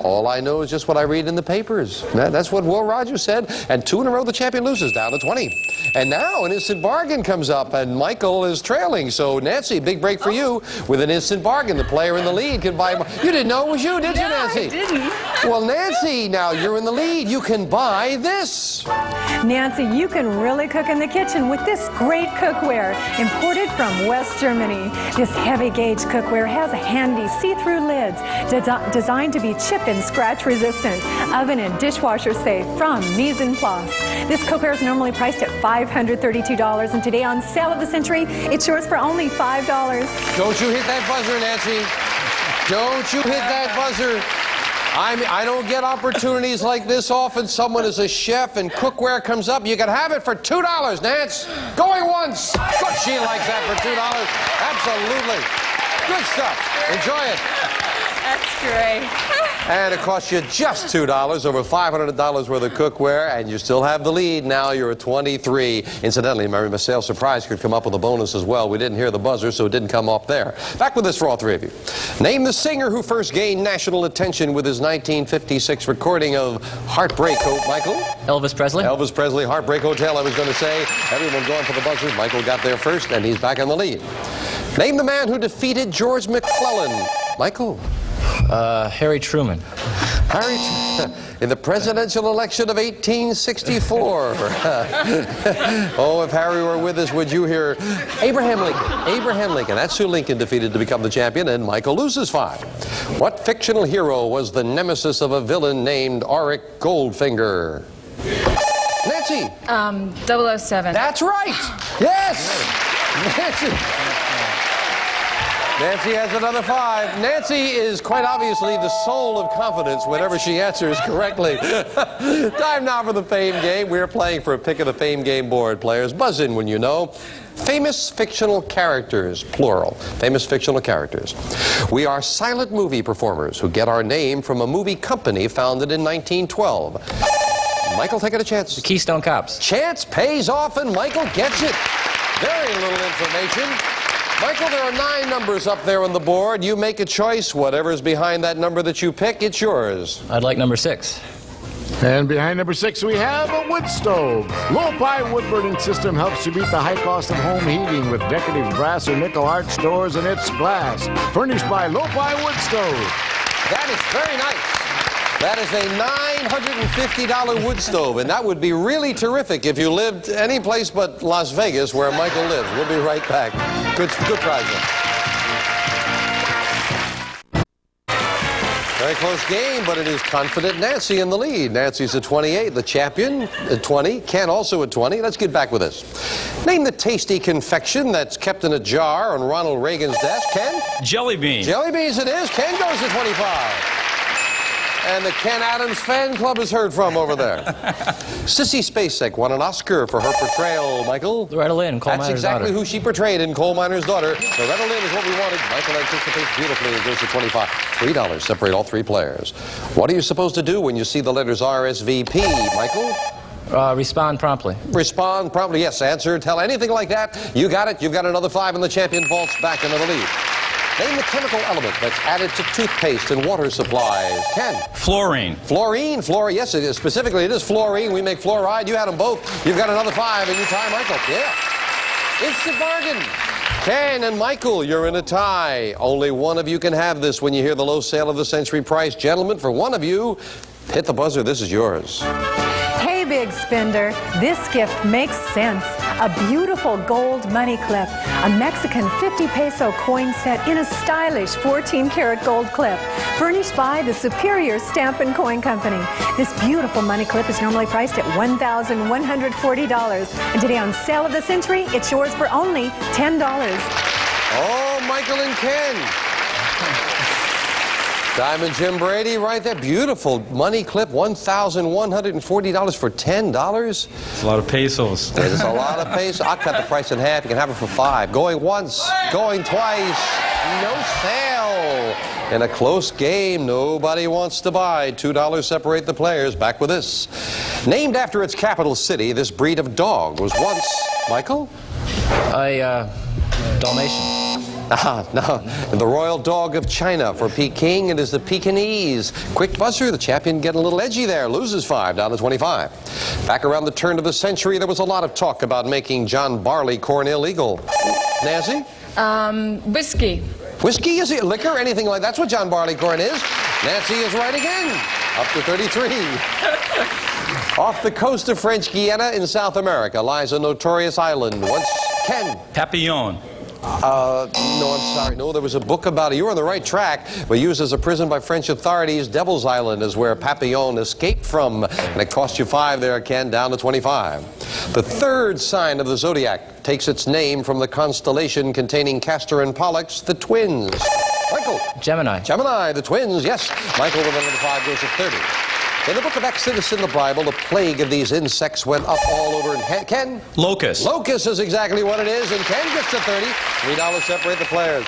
All I know is just what I read in the papers. That's what Will Rogers said. And 2 in a row, the champion loses, down to 20. And now an instant bargain comes up, and Michael is trailing. So, Nancy, big break for you. With an instant bargain, the player in the lead can buy... You didn't know it was you, did you, Nancy? I didn't. Well, Nancy, now you're in the lead. You can buy this. Nancy, you can really cook in the kitchen with this great cookware, imported from West Germany. This heavy-gauge cookware has handy see-through lids designed to be chip and scratch resistant, oven and dishwasher safe from Mise en Place. This cookware is normally priced at $532, and today on Sale of the Century, it's yours for only $5. Don't you hit that buzzer, Nancy. Don't you hit that buzzer. I don't get opportunities like this often. Someone is a chef and cookware comes up. You can have it for $2, Nance. Going once. Good, she likes that for $2. Absolutely. Good stuff. Enjoy it. That's great. And it costs you just $2, over $500 worth of cookware, and you still have the lead. Now you're at 23. Incidentally, Mary Marcel Surprise could come up with a bonus as well. We didn't hear the buzzer, so it didn't come up there. Back with this for all three of you. Name the singer who first gained national attention with his 1956 recording of Heartbreak, Michael? Elvis Presley. Elvis Presley, Heartbreak Hotel, I was going to say. Everyone going for the buzzer. Michael got there first, and he's back in the lead. Name the man who defeated George McClellan. Michael? Harry Truman. in the presidential election of 1864. Oh, if Harry were with us, would you hear Abraham Lincoln? Abraham Lincoln. That's who Lincoln defeated to become the champion, and Michael loses 5. What fictional hero was the nemesis of a villain named Auric Goldfinger? Nancy. 007. That's right. Yes. Nancy. Nancy has another 5. Nancy is quite obviously the soul of confidence whenever she answers correctly. Time now for the Fame Game. We're playing for a pick of the Fame Game board. Players, buzz in when you know. Famous fictional characters, plural. Famous fictional characters. We are silent movie performers who get our name from a movie company founded in 1912. Michael, taking a chance. The Keystone Cops. Chance pays off, and Michael gets it. Very little information. Michael, there are 9 numbers up there on the board. You make a choice. Whatever's behind that number that you pick, it's yours. I'd like number 6. And behind number 6, we have a wood stove. Low-Pi wood burning system helps you beat the high cost of home heating with decorative brass or nickel arch doors and its glass. Furnished by Low-Pi Wood Stove. That is very nice. That is a $950 wood stove, and that would be really terrific if you lived any place but Las Vegas, where Michael lives. We'll be right back. Good prize. Very close game, but it is confident Nancy in the lead. Nancy's at 28, the champion at 20. Ken also at 20. Let's get back with this. Name the tasty confection that's kept in a jar on Ronald Reagan's desk. Ken? Jelly bean. Jelly beans it is. Ken goes to 25. And the Ken Adams fan club is heard from over there. Sissy Spacek won an Oscar for her portrayal, Michael. Loretta Lynn, Coal That's Miner's exactly Daughter. who she portrayed in Coal Miner's Daughter. Loretta Lynn is what we wanted. Michael anticipates beautifully and goes to 25. $3 separate all 3 players. What are you supposed to do when you see the letters RSVP, Michael? Respond promptly. Respond promptly, yes. Answer, tell anything like that. You got it. You've got another 5, and the champion vaults back into the lead. Name the chemical element that's added to toothpaste and water supplies. Ken? Fluorine. Fluorine. Yes, it is. Specifically, it is fluorine. We make fluoride. You had them both. You've got another 5, and you tie Michael. Yeah. Instant bargain. Ken and Michael, you're in a tie. Only one of you can have this when you hear the low sale of the century price. Gentlemen, for one of you, hit the buzzer. This is yours. Hey, big spender, this gift makes sense. A beautiful gold money clip, a Mexican 50 peso coin set in a stylish 14-karat gold clip, furnished by the Superior Stamp and Coin Company. This beautiful money clip is normally priced at $1,140, and today on Sale of the Century, it's yours for only $10. Oh, Michael and Ken. Diamond Jim Brady right there. Beautiful money clip, $1,140 for $10. It's a lot of pesos. It's a lot of pesos. I'll cut the price in half. You can have it for $5. Going once, going twice. No sale. In a close game, nobody wants to buy. $2 separate the players. Back with this. Named after its capital city, this breed of dog was once, Michael? Dalmatian. No. The royal dog of China. For Peking, it is the Pekingese. Quick buzzer, the champion getting a little edgy there. Loses 5, down to 25. Back around the turn of the century, there was a lot of talk about making John Barley corn illegal. Nancy? Whiskey. Whiskey? Is it liquor? Anything like that's what John Barley corn is. Nancy is right again. Up to 33. Off the coast of French Guiana in South America lies a notorious island. Once, Ken? Papillon. No, I'm sorry. No, there was a book about it. You were on the right track, but used as a prison by French authorities. Devil's Island is where Papillon escaped from. And it cost you 5 there, Ken, down to 25. The third sign of the zodiac takes its name from the constellation containing Castor and Pollux, the twins. Michael? Gemini. Gemini, the twins, yes. Michael with another 5 goes to 30. In the book of Exodus in the Bible, the plague of these insects went up all over. Ken? Locust. Locust is exactly what it is, and Ken gets to 30. $3 separate the players.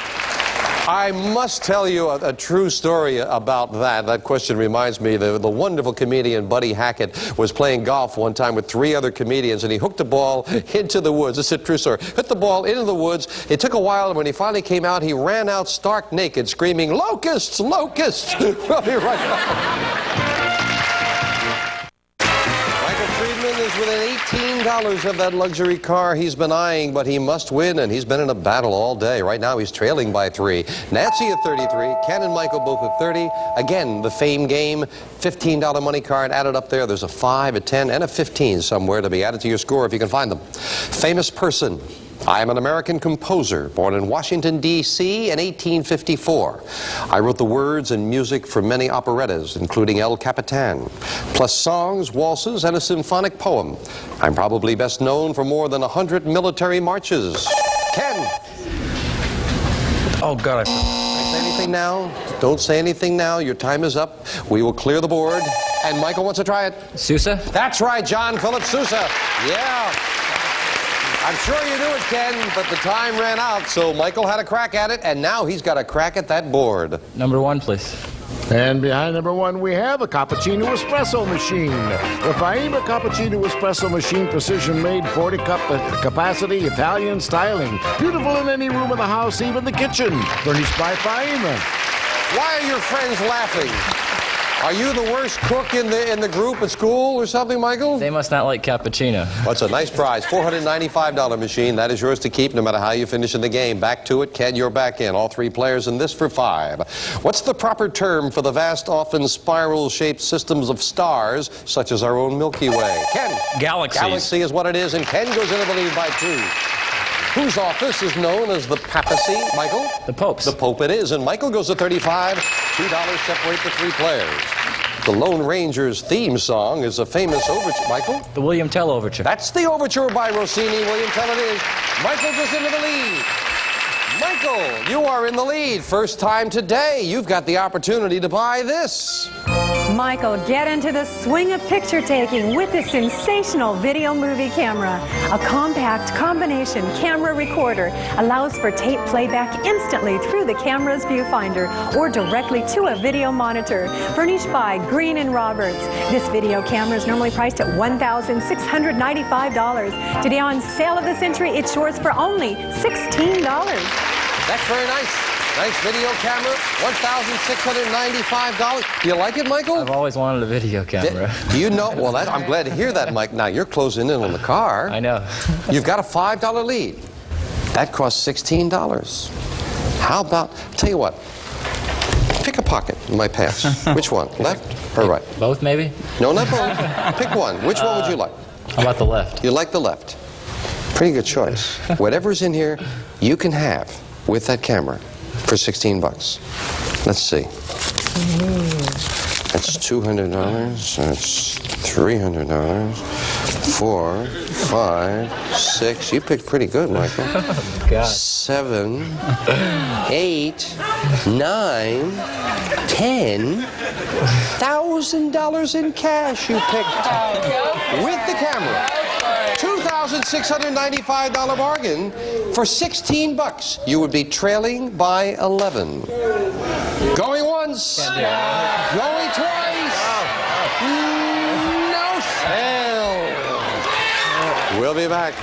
I must tell you a true story about that. That question reminds me, the wonderful comedian Buddy Hackett was playing golf one time with 3 other comedians, and he hooked the ball into the woods. This is a true story. Hit the ball into the woods. It took a while, and when he finally came out, he ran out stark naked, screaming, "Locusts! Locusts!" We'll be right back. Friedman is within $18 of that luxury car he's been eyeing, but he must win, and he's been in a battle all day. Right now, he's trailing by 3. Nancy at 33, Ken and Michael both at 30. Again, the fame game, $15 money card added up there. There's a 5, a 10, and a 15 somewhere to be added to your score if you can find them. Famous person. I am an American composer, born in Washington, D.C. in 1854. I wrote the words and music for many operettas, including El Capitan, plus songs, waltzes, and a symphonic poem. I'm probably best known for more than 100 military marches. Ken! Oh, God, Don't say anything now. Don't say anything now. Your time is up. We will clear the board. And Michael wants to try it. Sousa? That's right, John Philip Sousa. Yeah. I'm sure you knew it, Ken, but the time ran out, so Michael had a crack at it, and now he's got a crack at that board. Number 1, please. And behind number 1, we have a cappuccino espresso machine. The Faima cappuccino espresso machine, precision-made, 40-cup capacity, Italian styling. Beautiful in any room of the house, even the kitchen. Furnished by Faima. Why are your friends laughing? Are you the worst cook in the group at school or something, Michael? They must not like cappuccino. What's a nice prize? $495 machine. That is yours to keep no matter how you finish in the game. Back to it. Ken, you're back in. All 3 players in this for 5. What's the proper term for the vast, often spiral-shaped systems of stars, such as our own Milky Way? Ken? Galaxies. Galaxy is what it is, and Ken goes into the lead by 2. Whose office is known as the papacy, Michael? The Pope's. The Pope it is, and Michael goes to 35. $2 separate the 3 players. The Lone Ranger's theme song is a famous overture. Michael? The William Tell Overture. That's the overture by Rossini. William Tell it is. Michael goes into the lead. Michael, you are in the lead. First time today. You've got the opportunity to buy this. Michael, get into the swing of picture taking with this sensational video movie camera. A compact combination camera recorder allows for tape playback instantly through the camera's viewfinder or directly to a video monitor. Furnished by Green & Roberts. This video camera is normally priced at $1,695. Today on Sale of the Century, it's yours for only $16. That's very nice. Nice video camera, $1,695. Do you like it, Michael? I've always wanted a video camera. Do you know? Well, I'm glad to hear that, Mike. Now, you're closing in on the car. I know. You've got a $5 lead. That costs $16. How about, tell you what, pick a pocket in my pants. Which one, left or right? Both, maybe? No, not both. Pick one. Which one would you like? How about the left? You like the left. Pretty good choice. Whatever's in here, you can have with that camera for $16. Let's see. That's $200. That's $300. 4, 5, 6. You picked pretty good, Michael. God. 7, 8, 9, 10. $1,000 in cash you picked with the camera. $2,695 bargain for $16. You would be trailing by 11. Going once. Going twice. No sale. We'll be back.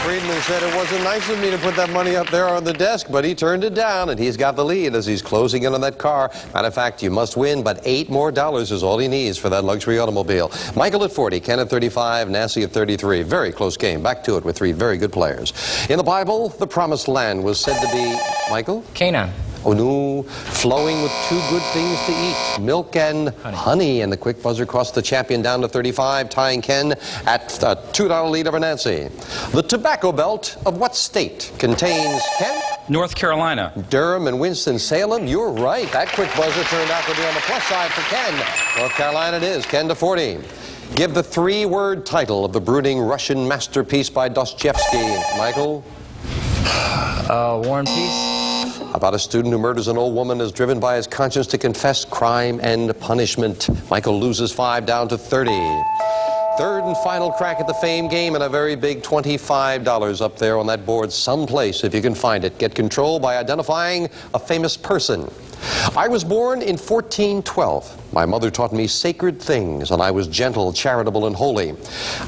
Friedman said it wasn't nice of me to put that money up there on the desk, but he turned it down, and he's got the lead as he's closing in on that car. Matter of fact, you must win, but $8 more is all he needs for that luxury automobile. Michael at 40, Ken at 35, Nancy at 33. Very close game. Back to it with 3 very good players. In the Bible, the Promised Land was said to be, Michael? Canaan. Oh, no. Flowing with 2 good things to eat, milk and honey. And the quick buzzer cost the champion down to 35, tying Ken at a $2 lead over Nancy. The tobacco belt of what state contains, Ken? North Carolina. Durham and Winston-Salem. You're right. That quick buzzer turned out to be on the plus side for Ken. North Carolina it is. Ken to 40. Give the 3-word title of the brooding Russian masterpiece by Dostoevsky, Michael? War and Peace. About a student who murders an old woman is driven by his conscience to confess crime and punishment. Michael loses 5 down to 30. Third and final crack at the fame game and a very big $25 up there on that board someplace if you can find it. Get control by identifying a famous person. I was born in 1412. My mother taught me sacred things, and I was gentle, charitable, and holy.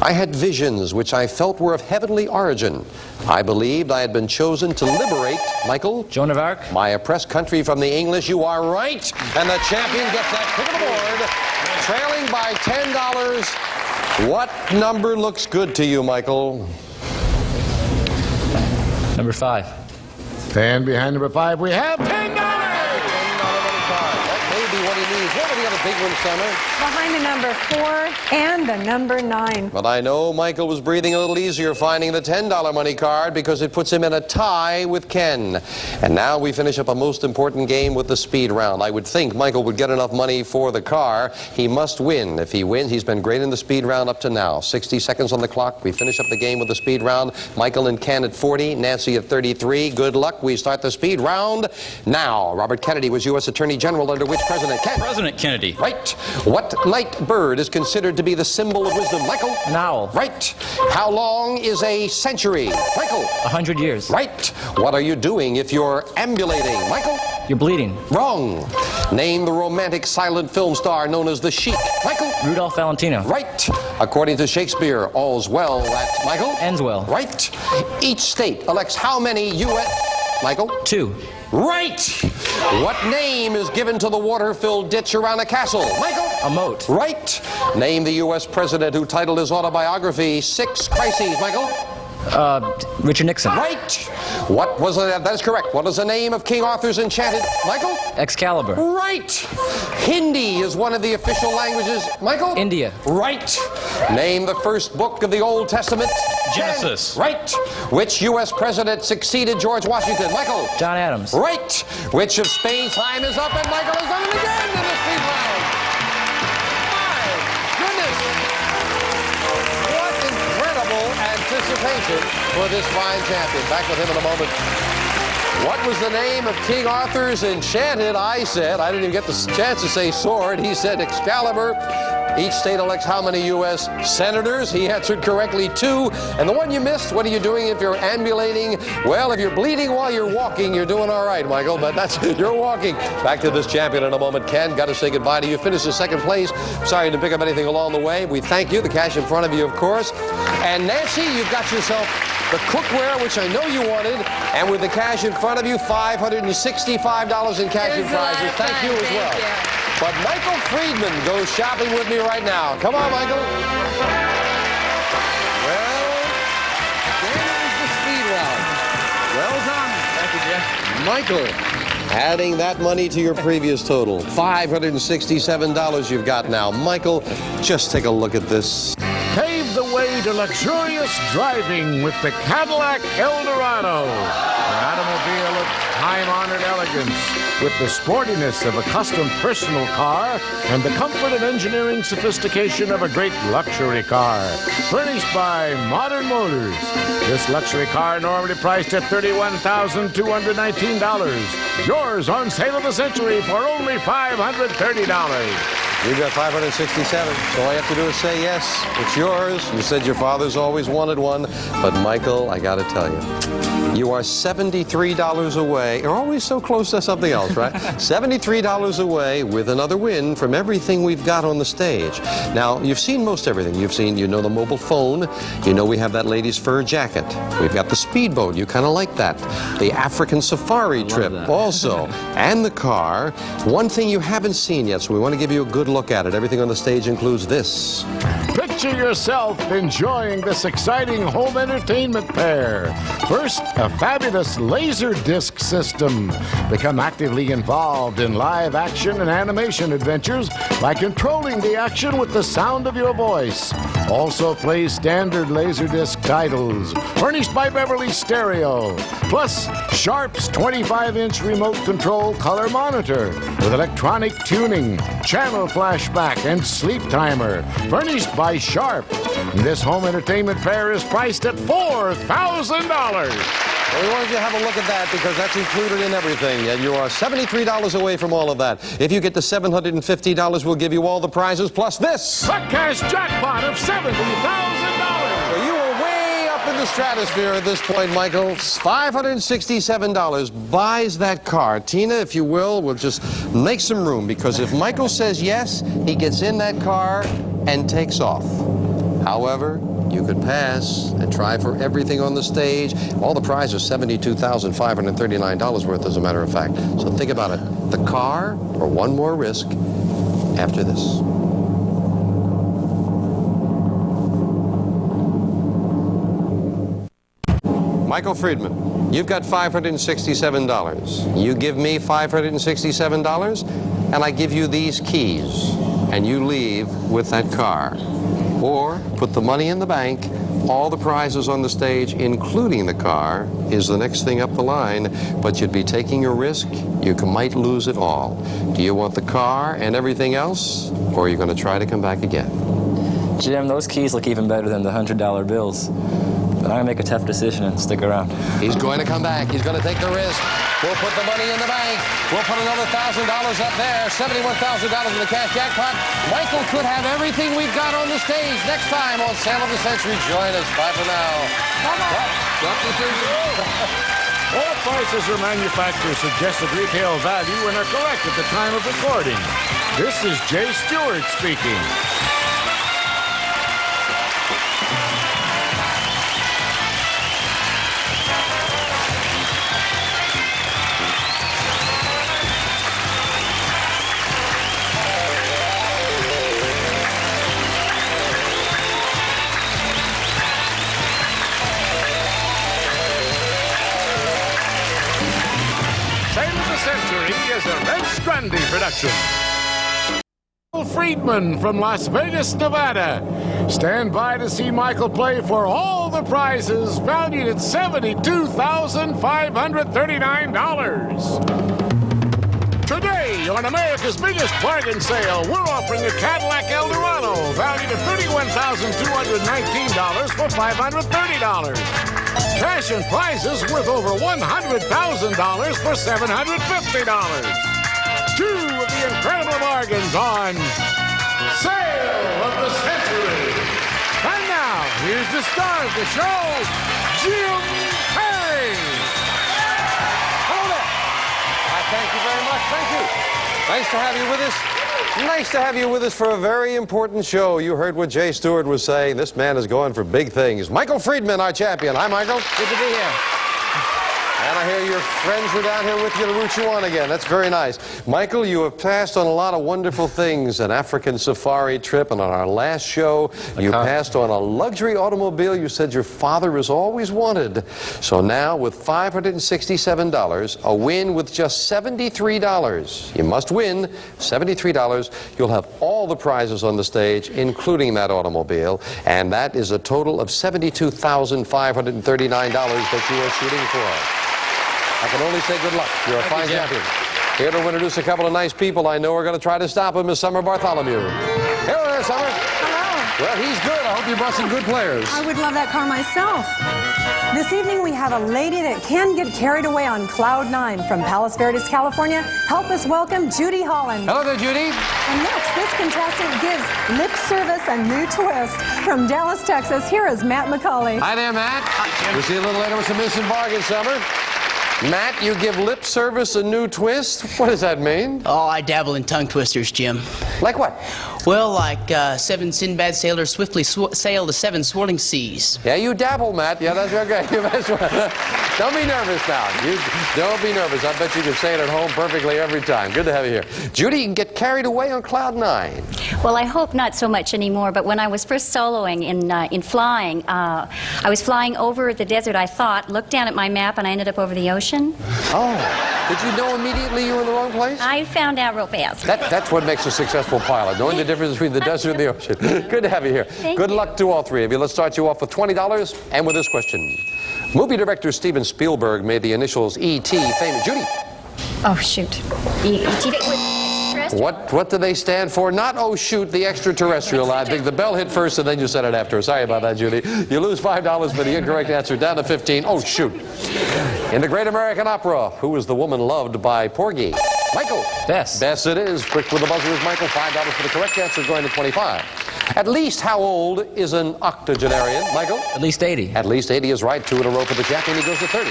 I had visions which I felt were of heavenly origin. I believed I had been chosen to liberate, Michael, Joan of Arc, my oppressed country from the English. You are right. And the champion gets that pick of the board, trailing by $10. What number looks good to you, Michael? number 5. And behind number 5, we have $10. That may be what he needs. What were the other big ones, Summer? Behind the number 4 and the number 9. But I know Michael was breathing a little easier finding the $10 money card because it puts him in a tie with Ken. And now we finish up a most important game with the speed round. I would think Michael would get enough money for the car. He must win. If he wins, he's been great in the speed round up to now. 60 seconds on the clock. We finish up the game with the speed round. Michael and Ken at 40, Nancy at 33. Good luck. We start the speed round now. Robert Kennedy was U.S. Attorney General under which president? Ken. President Kennedy. Right. What night bird is considered to be the symbol of wisdom? Michael? An owl. Right. How long is a century? Michael? 100 years. Right. What are you doing if you're ambulating? Michael? You're bleeding. Wrong. Name the romantic silent film star known as the Sheik. Michael? Rudolph Valentino. Right. According to Shakespeare, all's well that, Michael? Ends well. Right. Each state elects how many U.S. Michael? 2. Right. What name is given to the water-filled ditch around a castle? Michael? A moat. Right. Name the U.S. president who titled his autobiography 6 Crises. Michael? Richard Nixon. Right. What was that is correct. What is the name of King Arthur's enchanted? Michael? Excalibur. Right. Hindi is one of the official languages. Michael? India. Right. Name the first book of the Old Testament. Genesis. Right. Which U.S. president succeeded George Washington? Michael? John Adams. Right. Which of Spain's time is up, and Michael has done it again in this speed round. My goodness. What incredible anticipation for this fine champion. Back with him in a moment. What was the name of King Arthur's enchanted? I said, I didn't even get the chance to say sword. He said Excalibur. Each state elects how many U.S. senators? He answered correctly 2. And the one you missed, what are you doing if you're ambulating? Well, if you're bleeding while you're walking, you're doing all right, Michael, but that's, you're walking. Back to this champion in a moment. Ken, got to say goodbye to you. Finished in second place. Sorry you didn't pick up anything along the way. We thank you. The cash in front of you, of course. And Nancy, you've got yourself the cookware, which I know you wanted, and with the cash in front of you, $565 in cash and prizes. Thank you as well. But Michael Friedman goes shopping with me right now. Come on, Michael. Well, there's the speed round. Well done. Thank you, Jim. Michael, adding that money to your previous total. $567 you've got now. Michael, just take a look at this. Pave the way to luxurious driving with the Cadillac Eldorado. An automobile of time-honored elegance with the sportiness of a custom personal car and the comfort and engineering sophistication of a great luxury car. Furnished by Modern Motors. This luxury car normally priced at $31,219. Yours on sale of the century for only $530. You've got $567, so all you have to do is say yes. It's yours. You said your father's always wanted one, but Michael, I got to tell you, you are $73 away. You're always so close to something else, right? $73 away with another win from everything we've got on the stage. Now, you've seen most everything. You've seen, you know, the mobile phone. You know we have that lady's fur jacket. We've got the speedboat. You kind of like that. The African safari trip also. And the car. One thing you haven't seen yet, so we want to give you a good look at it. Everything on the stage includes this. Picture yourself enjoying this exciting home entertainment pair. First, a fabulous laser disc system. Become actively involved in live action and animation adventures by controlling the action with the sound of your voice. Also play standard Laserdisc titles, furnished by Beverly Stereo. Plus, Sharp's 25-inch remote control color monitor with electronic tuning, channel flashback, and sleep timer, furnished by Sharp. This home entertainment pair is priced at $4,000. Well, we wanted you to have a look at that because that's included in everything. And you are $73 away from all of that. If you get to $750, we'll give you all the prizes plus this. A cash jackpot of $70,000. So you are way up in the stratosphere at this point, Michael. $567 buys that car. Tina, if you will just make some room, because if Michael says yes, he gets in that car and takes off. However, you could pass and try for everything on the stage. All the prizes are $72,539 worth, as a matter of fact. So think about it. The car or one more risk after this. Michael Friedman, you've got $567. You give me $567, and I give you these keys, and you leave with that car. Or put the money in the bank. All the prizes on the stage, including the car, is the next thing up the line, but you'd be taking a risk. You might lose it all. Do you want the car and everything else, or are you going to try to come back again? Jim, those keys look even better than the $100 bills. But I'm going to make a tough decision and stick around. He's going to come back. He's going to take the risk. We'll put the money in the bank. We'll put another $1,000 up there. $71,000 in the cash jackpot. Michael could have everything we've got on the stage next time on Sale of the Century. Join us. Bye for now. All prices are manufacturer's suggested retail value and are correct at the time of recording. This is Jay Stewart speaking. Century is a Red Strandy production. Friedman from Las Vegas, Nevada. Stand by to see Michael play for all the prizes valued at $72,539. Today, on America's biggest bargain sale, we're offering a Cadillac Eldorado valued at $31,219 for $530. Cash and prizes worth over $100,000 for $750. Two of the incredible bargains on Sale of the Century. And now, here's the star of the show, Jim Perry. Hello there. Thank you very much. Thank you. Nice to have you with us. Nice to have you with us for a very important show. You heard what Jay Stewart was saying. This man is going for big things. Michael Friedman, our champion. Hi, Michael. Good to be here. And I hear your friends are down here with you to root you on again. That's very nice. Michael, you have passed on a lot of wonderful things. An African safari trip, and on our last show, you passed on a luxury automobile you said your father has always wanted. So now, with $567, a win with just $73. You must win $73. You'll have all the prizes on the stage, including that automobile. And that is a total of $72,539 that you are shooting for. I can only say good luck. You're a fine champion. Here to introduce a couple of nice people I know are going to try to stop him is Summer Bartholomew. Hello there, Summer. Hello. Well, he's good. I hope you brought some good players. I would love that car myself. This evening we have a lady that can get carried away on Cloud 9 from Palos Verdes, California. Help us welcome Judy Holland. Hello there, Judy. And next, this contestant gives lip service a new twist. From Dallas, Texas, here is Matt McCauley. Hi there, Matt. Hi, Jim. We'll see you a little later with some missing bargains, Summer. Matt, you give lip service a new twist? What does that mean? Oh, I dabble in tongue twisters, Jim. Like what? Well, like seven Sinbad sailors swiftly sail the seven swirling seas. Yeah, you dabble, Matt. Yeah, that's okay. Don't be nervous now. Don't be nervous. I bet you can say it at home perfectly every time. Good to have you here. Judy, you can get carried away on Cloud 9. Well, I hope not so much anymore, but when I was first soloing in flying, I was flying over the desert, I thought, looked down at my map, and I ended up over the ocean. Oh, did you know immediately you were in the wrong place? I found out real fast. That's what makes a successful pilot, knowing the difference between the desert and the ocean. Good to have you here. Good luck to all three of you. Let's start you off with $20 and with this question. Movie director Steven Spielberg made the initials E.T. famous. Judy. Oh, shoot. E.T. What do they stand for? Not, oh, shoot, the extraterrestrial. I think the bell hit first and then you said it after. Sorry about that, Judy. You lose $5 for the incorrect answer, down to 15. Oh, shoot. In the Great American Opera, who was the woman loved by Porgy? Michael. Bess. Bess it is. Quick with the buzzer is Michael. $5 for the correct answer, going to 25. At least how old is an octogenarian, Michael? At least 80. At least 80 is right. 2 in a row for the champion. He goes to 30.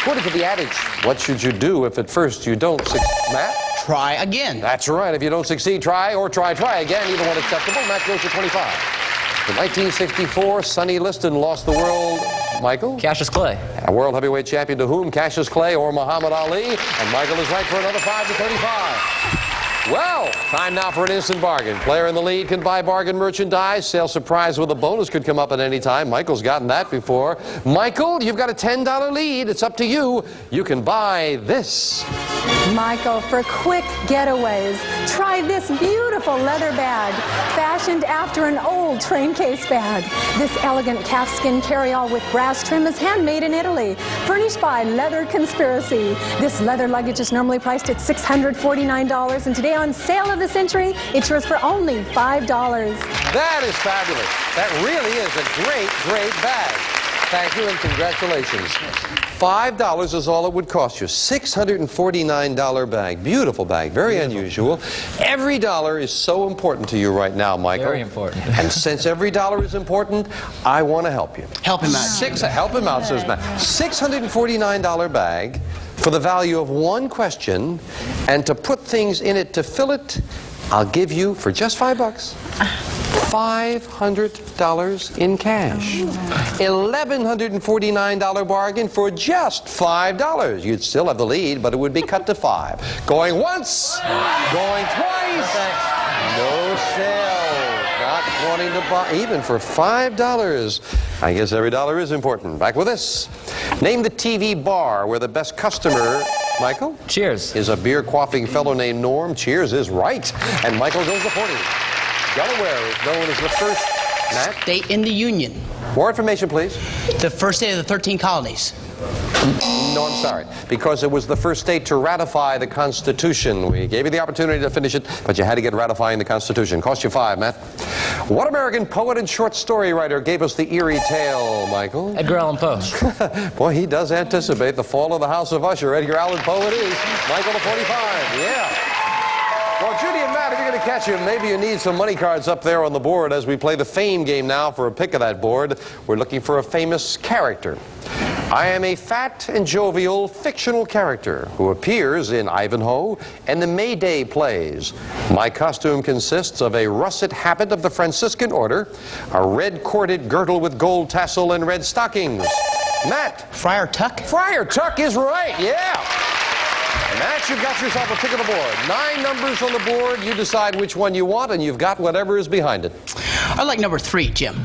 According to the adage, what should you do if at first you don't succeed? Matt? Try again. That's right. If you don't succeed, try or try again. Either one acceptable. Matt goes to 25. In 1964, Sonny Liston lost the world. Michael? Cassius Clay. A world heavyweight champion to whom? Cassius Clay or Muhammad Ali? And Michael is right for another 5 to 35. Well, time now for an instant bargain. Player in the lead can buy bargain merchandise. Sale surprise with a bonus could come up at any time. Michael's gotten that before. Michael, you've got a $10 lead. It's up to you. You can buy this. Michael, for quick getaways, try this beautiful leather bag, fashioned after an old train case bag. This elegant calfskin carry-all with brass trim is handmade in Italy, furnished by Leather Conspiracy. This leather luggage is normally priced at $649, and today on Sale of the Century, it's yours for only $5. That is fabulous. That really is a great, great bag. Thank you and congratulations. $5 is all it would cost you. $649 bag. Beautiful bag. Very unusual. Every dollar is so important to you right now, Michael. Very important. And since every dollar is important, I want to help you. Help him out. Help him out, says Matt. $649 bag for the value of one question, and to put things in it to fill it, I'll give you, for just $5, $500 in cash. $1,149 bargain for just $5. You'd still have the lead, but it would be cut to 5. Going once, going twice. No sale. Not wanting to buy, even for $5. I guess every dollar is important. Back with this. Name the TV bar where the best customer, Michael? Cheers. Is a beer quaffing fellow named Norm. Cheers is right. And Michael goes to 40. Delaware is known as the first, Matt? State in the Union. More information, please. The first state of the 13 colonies. No, I'm sorry. Because it was the first state to ratify the Constitution. We gave you the opportunity to finish it, but you had to get ratifying the Constitution. Cost you 5, Matt. What American poet and short story writer gave us the eerie tale, Michael? Edgar Allan Poe. Boy, he does anticipate the fall of the House of Usher. Edgar Allan Poe it is. Michael to 45. Yeah. Well, Judy and Matt, if you're going to catch him, maybe you need some money cards up there on the board as we play the fame game now for a pick of that board. We're looking for a famous character. I am a fat and jovial fictional character who appears in Ivanhoe and the Mayday plays. My costume consists of a russet habit of the Franciscan order, a red corded girdle with gold tassel and red stockings. Matt. Friar Tuck? Friar Tuck is right, yeah. Matt, you've got yourself a pick of the board. 9 numbers on the board. You decide which one you want, and you've got whatever is behind it. I like number 3, Jim.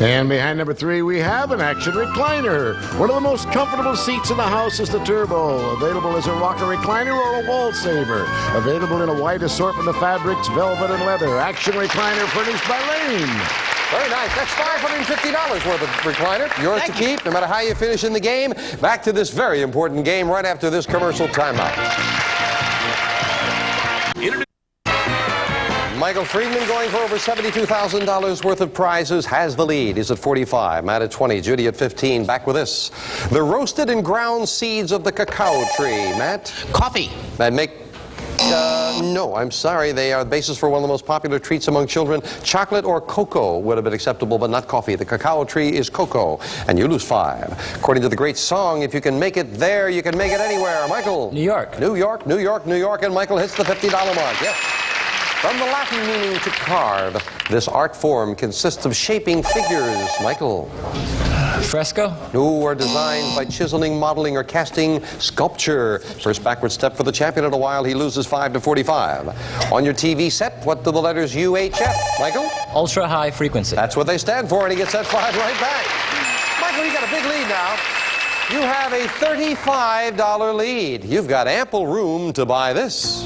And behind number 3, we have an action recliner. One of the most comfortable seats in the house is the Turbo. Available as a rocker recliner or a wall saver. Available in a wide assortment of fabrics, velvet, and leather. Action recliner furnished by Lane. Very nice. That's $550 worth of recliner. Yours to keep, no matter how you finish in the game. Back to this very important game right after this commercial timeout. Michael Friedman, going for over $72,000 worth of prizes, has the lead. He's at 45. Matt at 20. Judy at 15. Back with this. The roasted and ground seeds of the cacao tree. Matt? Coffee. That make... no, I'm sorry. They are the basis for one of the most popular treats among children. Chocolate or cocoa would have been acceptable, but not coffee. The cacao tree is cocoa, and you lose 5. According to the great song, if you can make it there, you can make it anywhere. Michael? New York. New York, New York, New York, and Michael hits the $50 mark. Yes. From the Latin meaning to carve, this art form consists of shaping figures. Michael? Fresco? Who are designed by chiseling, modeling, or casting sculpture. First backward step for the champion in a while. He loses 5 to 45. On your TV set, what do the letters UHF? Michael? Ultra high frequency. That's what they stand for, and he gets that 5 right back. Michael, you got a big lead now. You have a $35 lead. You've got ample room to buy this.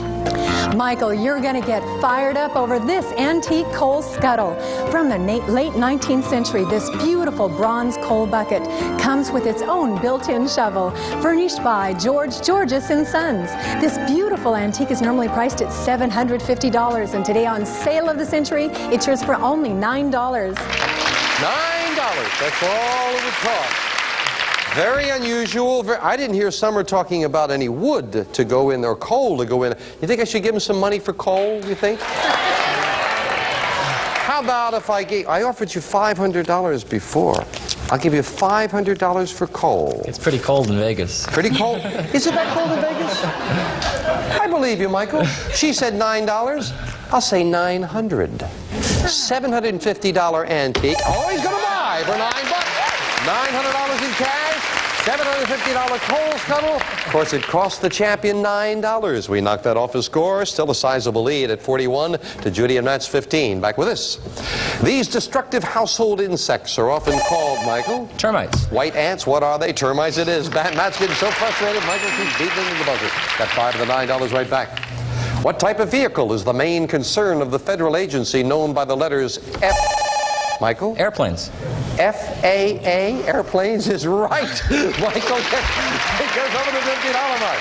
Michael, you're going to get fired up over this antique coal scuttle. From the late 19th century, this beautiful bronze coal bucket comes with its own built-in shovel, furnished by Georges and Sons. This beautiful antique is normally priced at $750, and today on Sale of the Century, it's yours for only $9. $9, that's all it would cost. Very unusual. I didn't hear Summer talking about any wood to go in or coal to go in. You think I should give him some money for coal, you think? How about if I offered you $500 before. I'll give you $500 for coal. It's pretty cold in Vegas. Pretty cold? Is it that cold in Vegas? I believe you, Michael. She said $9. I'll say $900. $750 antique. Oh, he's going to buy for $9. $900 in cash. $750 coal scuttle. Of course, it cost the champion $9. We knocked that off his score. Still a sizable lead at 41 to Judy and Matt's 15. Back with this. These destructive household insects are often called, Michael? Termites. White ants. What are they? Termites it is. Matt's getting so frustrated, Michael keeps beating into the buzzer. Got 5 of the $9 right back. What type of vehicle is the main concern of the federal agency known by the letters F? Michael? Airplanes. FAA, airplanes is right. Michael gets over the $50 mark.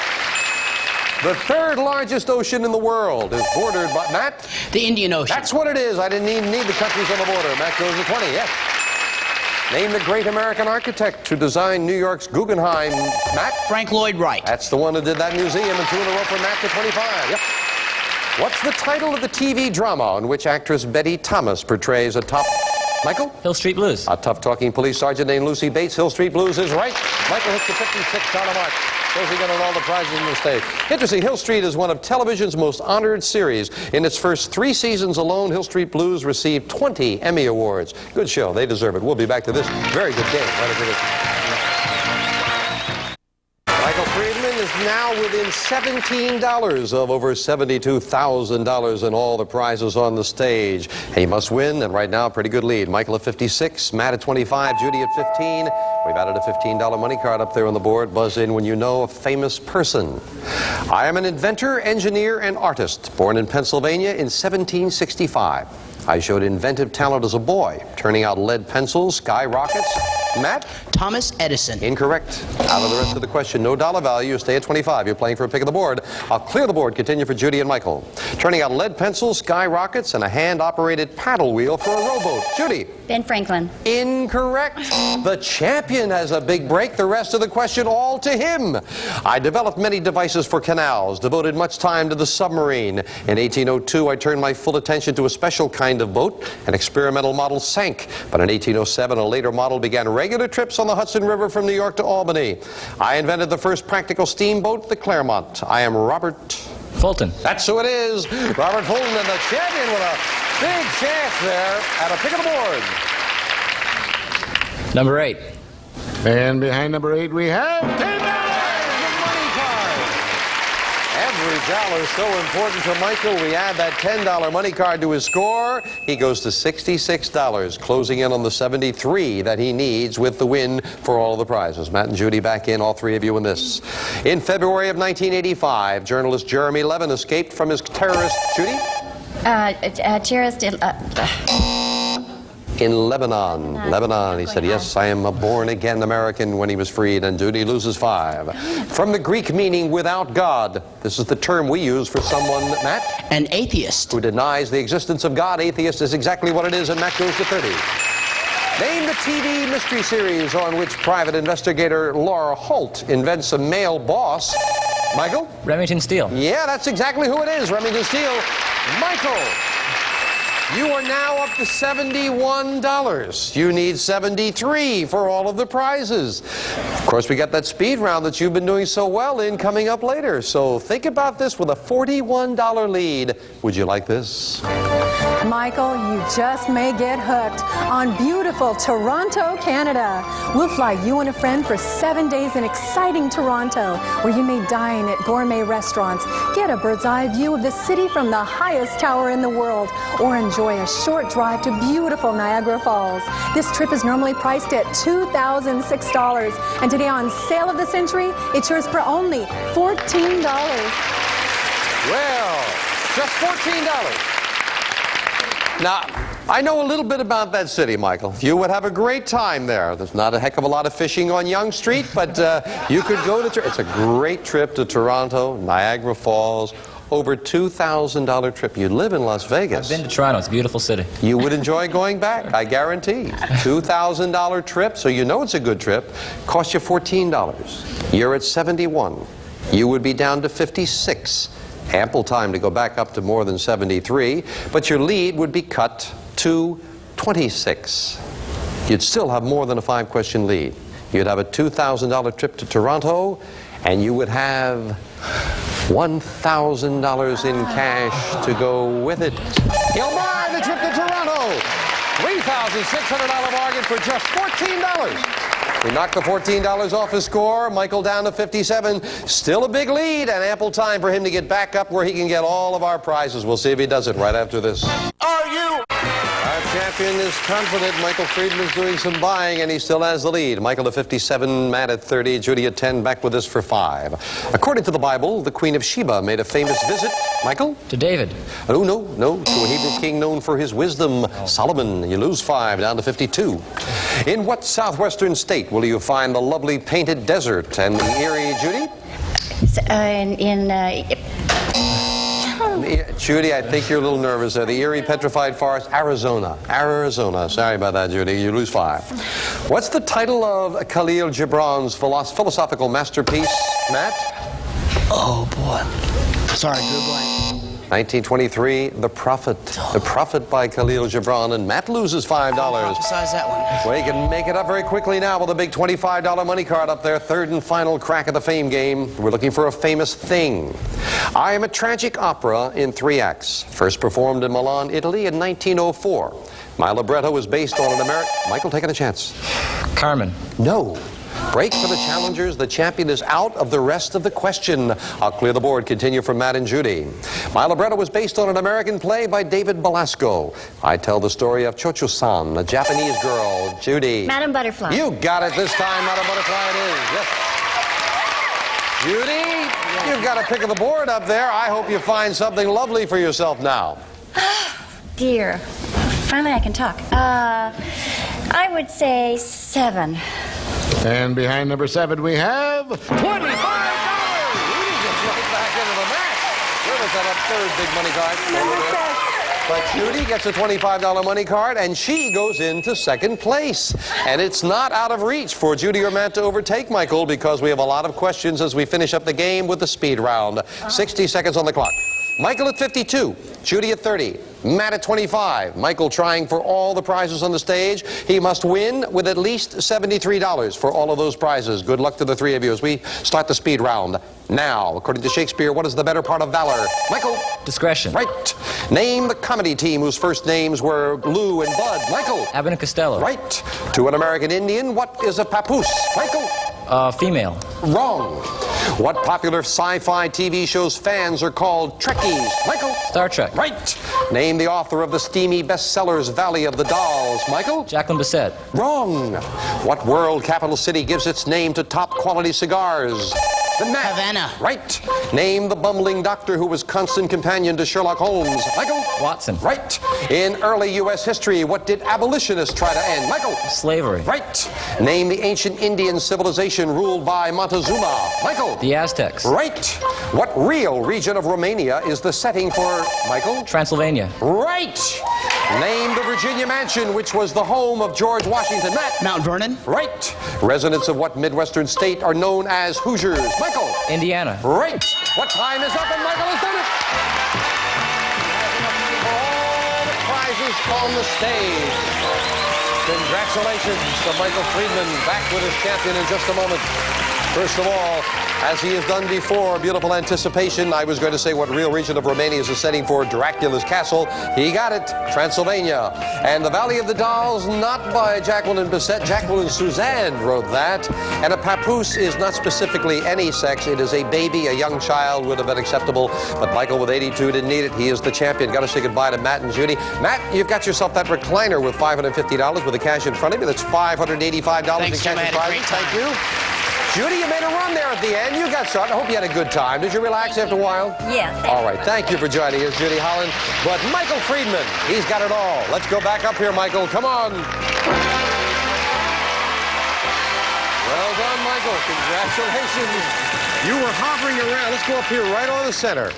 The third largest ocean in the world is bordered by, Matt? The Indian Ocean. That's what it is. I didn't even need the countries on the border. Matt goes to 20, yes. Name the great American architect who designed New York's Guggenheim, Matt? Frank Lloyd Wright. That's the one who did that museum, and 2 in a row for Matt to 25. Yep. What's the title of the TV drama in which actress Betty Thomas portrays a top... Michael? Hill Street Blues. A tough-talking police sergeant named Lucy Bates. Hill Street Blues is right. Michael hits the $56 mark. Closing in on all the prizes in the state. Interesting, Hill Street is one of television's most honored series. In its first 3 seasons alone, Hill Street Blues received 20 Emmy Awards. Good show. They deserve it. We'll be back to this very good game right after this. Michael Friedman is now within $17 of over $72,000 in all the prizes on the stage. He must win, and right now, pretty good lead. Michael at 56, Matt at 25, Judy at 15. We've added a $15 money card up there on the board. Buzz in when you know a famous person. I am an inventor, engineer, and artist, born in Pennsylvania in 1765. I showed inventive talent as a boy, turning out lead pencils, sky rockets. Matt? Thomas Edison. Incorrect. Out of the rest of the question, no dollar value. Stay at 25. You're playing for a pick of the board. I'll clear the board. Continue for Judy and Michael. Turning out lead pencils, sky rockets, and a hand-operated paddle wheel for a rowboat. Judy? Ben Franklin. Incorrect. The champion has a big break. The rest of the question all to him. I developed many devices for canals, devoted much time to the submarine. In 1802, I turned my full attention to a special kind of boat. An experimental model sank. But in 1807, a later model began regular trips on the Hudson River from New York to Albany. I invented the first practical steamboat, the Claremont. I am Robert Fulton. That's who it is. Robert Fulton, and the champion with a big chance there at a pick of the board. Number 8. And behind number 8 we have $10 money card. Every dollar so important to Michael. We add that $10 money card to his score. He goes to $66, closing in on the 73 that he needs with the win for all of the prizes. Matt and Judy back in, all 3 of you in this. In February of 1985, journalist Jeremy Levin escaped from his terrorist... Judy? Terrorist... In Lebanon. Lebanon. He said, yes, I am a born-again American when he was freed, and Judy loses 5. From the Greek meaning without God. This is the term we use for someone, Matt? An atheist. Who denies the existence of God. Atheist is exactly what it is, and Matt goes to 30. Name the TV mystery series on which private investigator Laura Holt invents a male boss. Michael? Remington Steele. Yeah, that's exactly who it is, Remington Steele. Michael, you are now up to $71. You need 73 for all of the prizes. Of course, we got that speed round that you've been doing so well in coming up later. So think about this with a $41 lead. Would you like this? Michael, you just may get hooked on beautiful Toronto, Canada. We'll fly you and a friend for 7 days in exciting Toronto, where you may dine at gourmet restaurants, get a bird's eye view of the city from the highest tower in the world, or enjoy a short drive to beautiful Niagara Falls. This trip is normally priced at $2,006, and today on Sale of the Century, it's yours for only $14. Well, just $14. Now, I know a little bit about that city, Michael. You would have a great time there. There's not a heck of a lot of fishing on Yonge Street, but you could go to... It's a great trip to Toronto, Niagara Falls, over $2,000 trip. You live in Las Vegas. I've been to Toronto. It's a beautiful city. You would enjoy going back, I guarantee. $2,000 trip, so you know it's a good trip. Cost you $14. You're at 71. You would be down to 56. Ample time to go back up to more than 73, but your lead would be cut to 26. You'd still have more than a 5-question lead. You'd have a $2,000 trip to Toronto, and you would have $1,000 in cash to go with it. He'll buy the trip to Toronto. $3,600 bargain for just $14. We knocked the $14 off his score. Michael down to 57. Still a big lead and ample time for him to get back up where he can get all of our prizes. We'll see if he does it right after this. Are you? Our champion is confident. Michael Friedman's doing some buying, and he still has the lead. Michael at 57, Matt at 30, Judy at 10, back with us for 5. According to the Bible, the Queen of Sheba made a famous visit. Michael? To David. Oh, no. To a Hebrew king known for his wisdom, Solomon. You lose 5, down to 52. In what southwestern state will you find the lovely painted desert and the Erie, Judy? Judy, I think you're a little nervous there. The Erie Petrified Forest, Arizona. Sorry about that, Judy. You lose 5. What's the title of Khalil Gibran's philosophical masterpiece, Matt? Oh, boy. Sorry, good blank. 1923, The Prophet. The Prophet by Khalil Gibran, and Matt loses $5. Emphasize that one. Well, you can make it up very quickly now with a big $25 money card up there. Third and final crack at the fame game. We're looking for a famous thing. I Am a Tragic Opera in 3 acts. First performed in Milan, Italy in 1904. My libretto is based on an American... Michael, taking a chance. Carmen. No. Break for the challengers. The champion is out of the rest of the question. I'll clear the board. Continue from Matt and Judy. My libretto was based on an American play by David Belasco. I tell the story of Cho-Cho-san, a Japanese girl. Judy. Madam Butterfly. You got it this time, Madam Butterfly it is. Yes. Judy, you've got a pick of the board up there. I hope you find something lovely for yourself now. Dear. Finally I can talk. I would say 7. And behind number 7 we have $25. Judy gets right back into the match. Where was that third big money card? But Judy gets a $25 money card, and she goes into second place. And it's not out of reach for Judy or Matt to overtake Michael, because we have a lot of questions as we finish up the game with the speed round. 60 seconds on the clock. Michael at 52, Judy at 30, Matt at 25. Michael trying for all the prizes on the stage. He must win with at least $73 for all of those prizes. Good luck to the 3 of you as we start the speed round. Now, according to Shakespeare, what is the better part of valor? Michael? Discretion. Right. Name the comedy team whose first names were Lou and Bud. Michael? Abbott and Costello. Right. To an American Indian, what is a papoose? Michael? Female. Wrong. What popular sci-fi TV show's fans are called Trekkies? Michael? Star Trek. Right. Name the author of the steamy bestsellers Valley of the Dolls. Michael? Jacqueline Bisset. Wrong. What world capital city gives its name to top quality cigars? Havana. Right. Name the bumbling doctor who was constant companion to Sherlock Holmes. Michael? Watson. Right. In early U.S. history, what did abolitionists try to end? Michael? Slavery. Right. Name the ancient Indian civilization ruled by Montezuma. Michael? The Aztecs. Right. What real region of Romania is the setting for, Michael? Transylvania. Right. Name the Virginia mansion which was the home of George Washington. Matt? Mount Vernon. Right. Residents of what Midwestern state are known as Hoosiers? Michael? Indiana. Right. What time is up and Michael has done it? For all the prizes on the stage. Congratulations to Michael Friedman, back with his champion in just a moment. First of all, as he has done before, beautiful anticipation. I was going to say what real region of Romania is the setting for Dracula's castle. He got it, Transylvania. And the Valley of the Dolls, not by Jacqueline Bisset. Jacqueline Suzanne wrote that. And a papoose is not specifically any sex. It is a baby, a young child would have been acceptable. But Michael with 82 didn't need it. He is the champion. Got to say goodbye to Matt and Judy. Matt, you've got yourself that recliner with $550 with the cash in front of you. That's $585 in cash and prizes. Thank you. Judy, you made a run there at the end. You got started. I hope you had a good time. Did you relax after a while? Yes. All right. Thank you for joining us, Judy Holland. But Michael Friedman, he's got it all. Let's go back up here, Michael. Come on. Well done, Michael. Congratulations. You were hovering around. Let's go up here right on the center.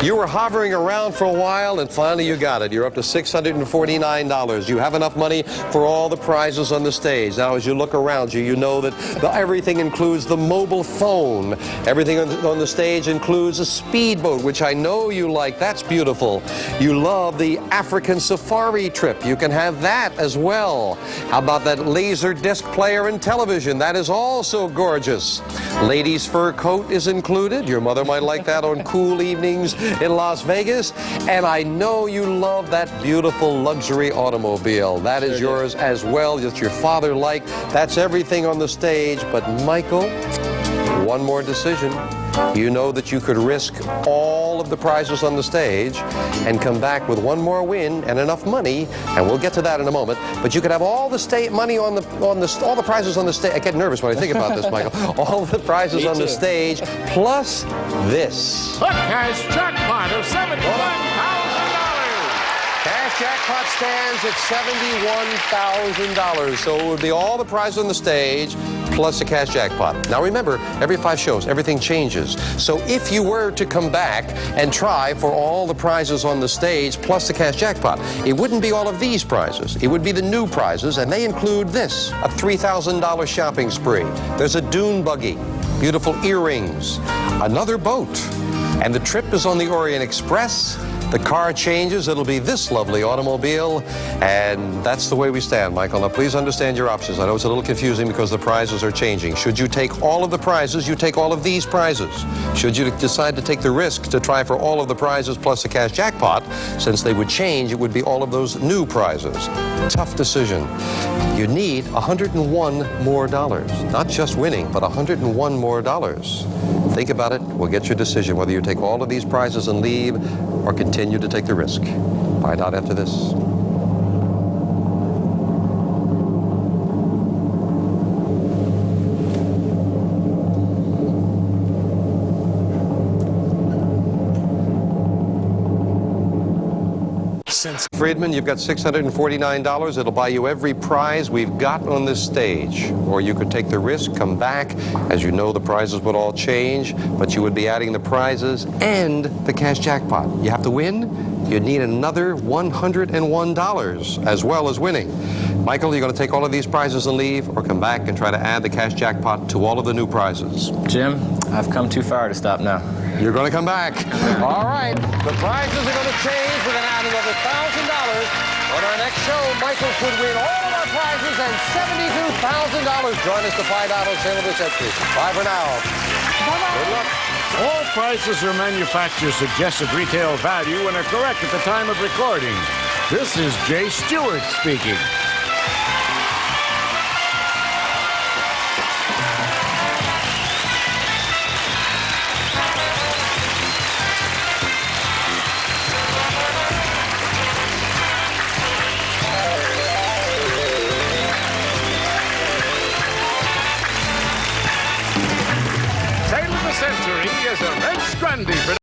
You were hovering around for a while, and finally you got it. You're up to $649. You have enough money for all the prizes on the stage. Now, as you look around you, you know that everything includes the mobile phone. Everything on the stage includes a speedboat, which I know you like. That's beautiful. You love the African safari trip. You can have that as well. How about that laser disc player and television? That is also gorgeous. Ladies' fur coat is included. Your mother might like that on cool evenings in Las Vegas. And I know you love that beautiful luxury automobile. That is yours as well, that your father liked. That's everything on the stage. But Michael, one more decision. You know that you could risk all of the prizes on the stage and come back with one more win and enough money, and we'll get to that in a moment. But you could have all the money all the prizes on the stage. I get nervous when I think about this, Michael. All the prizes on the stage, plus this. A cash jackpot of $71,000. Cash jackpot stands at $71,000. So it would be all the prizes on the stage plus a cash jackpot. Now remember, every 5 shows, everything changes. So if you were to come back and try for all the prizes on the stage plus the cash jackpot, it wouldn't be all of these prizes. It would be the new prizes, and they include this, a $3,000 shopping spree. There's a dune buggy, beautiful earrings, another boat, and the trip is on the Orient Express. The car changes, it'll be this lovely automobile, and that's the way we stand, Michael. Now, please understand your options. I know it's a little confusing because the prizes are changing. Should you take all of the prizes, you take all of these prizes. Should you decide to take the risk to try for all of the prizes plus the cash jackpot, since they would change, it would be all of those new prizes. Tough decision. You need $101 more. Not just winning, but $101 more. Think about it. We'll get your decision whether you take all of these prizes and leave or continue to take the risk. Find out after this. Friedman, you've got $649. It'll buy you every prize we've got on this stage. Or you could take the risk, come back. As you know, the prizes would all change, but you would be adding the prizes and the cash jackpot. You have to win. You'd need another $101 as well as winning. Michael, you're going to take all of these prizes and leave, or come back and try to add the cash jackpot to all of the new prizes? Jim, I've come too far to stop now. You're going to come back. All right. The prizes are going to change. We're going to add another $1,000. On our next show, Michael could win all of our prizes and $72,000. Join us to find out on Sale of the Century. Bye for now. Bye-bye. Good luck. All prices are manufacturer's suggested retail value and are correct at the time of recording. This is Jay Stewart speaking. Sale of the Century is a Red Scrandy production.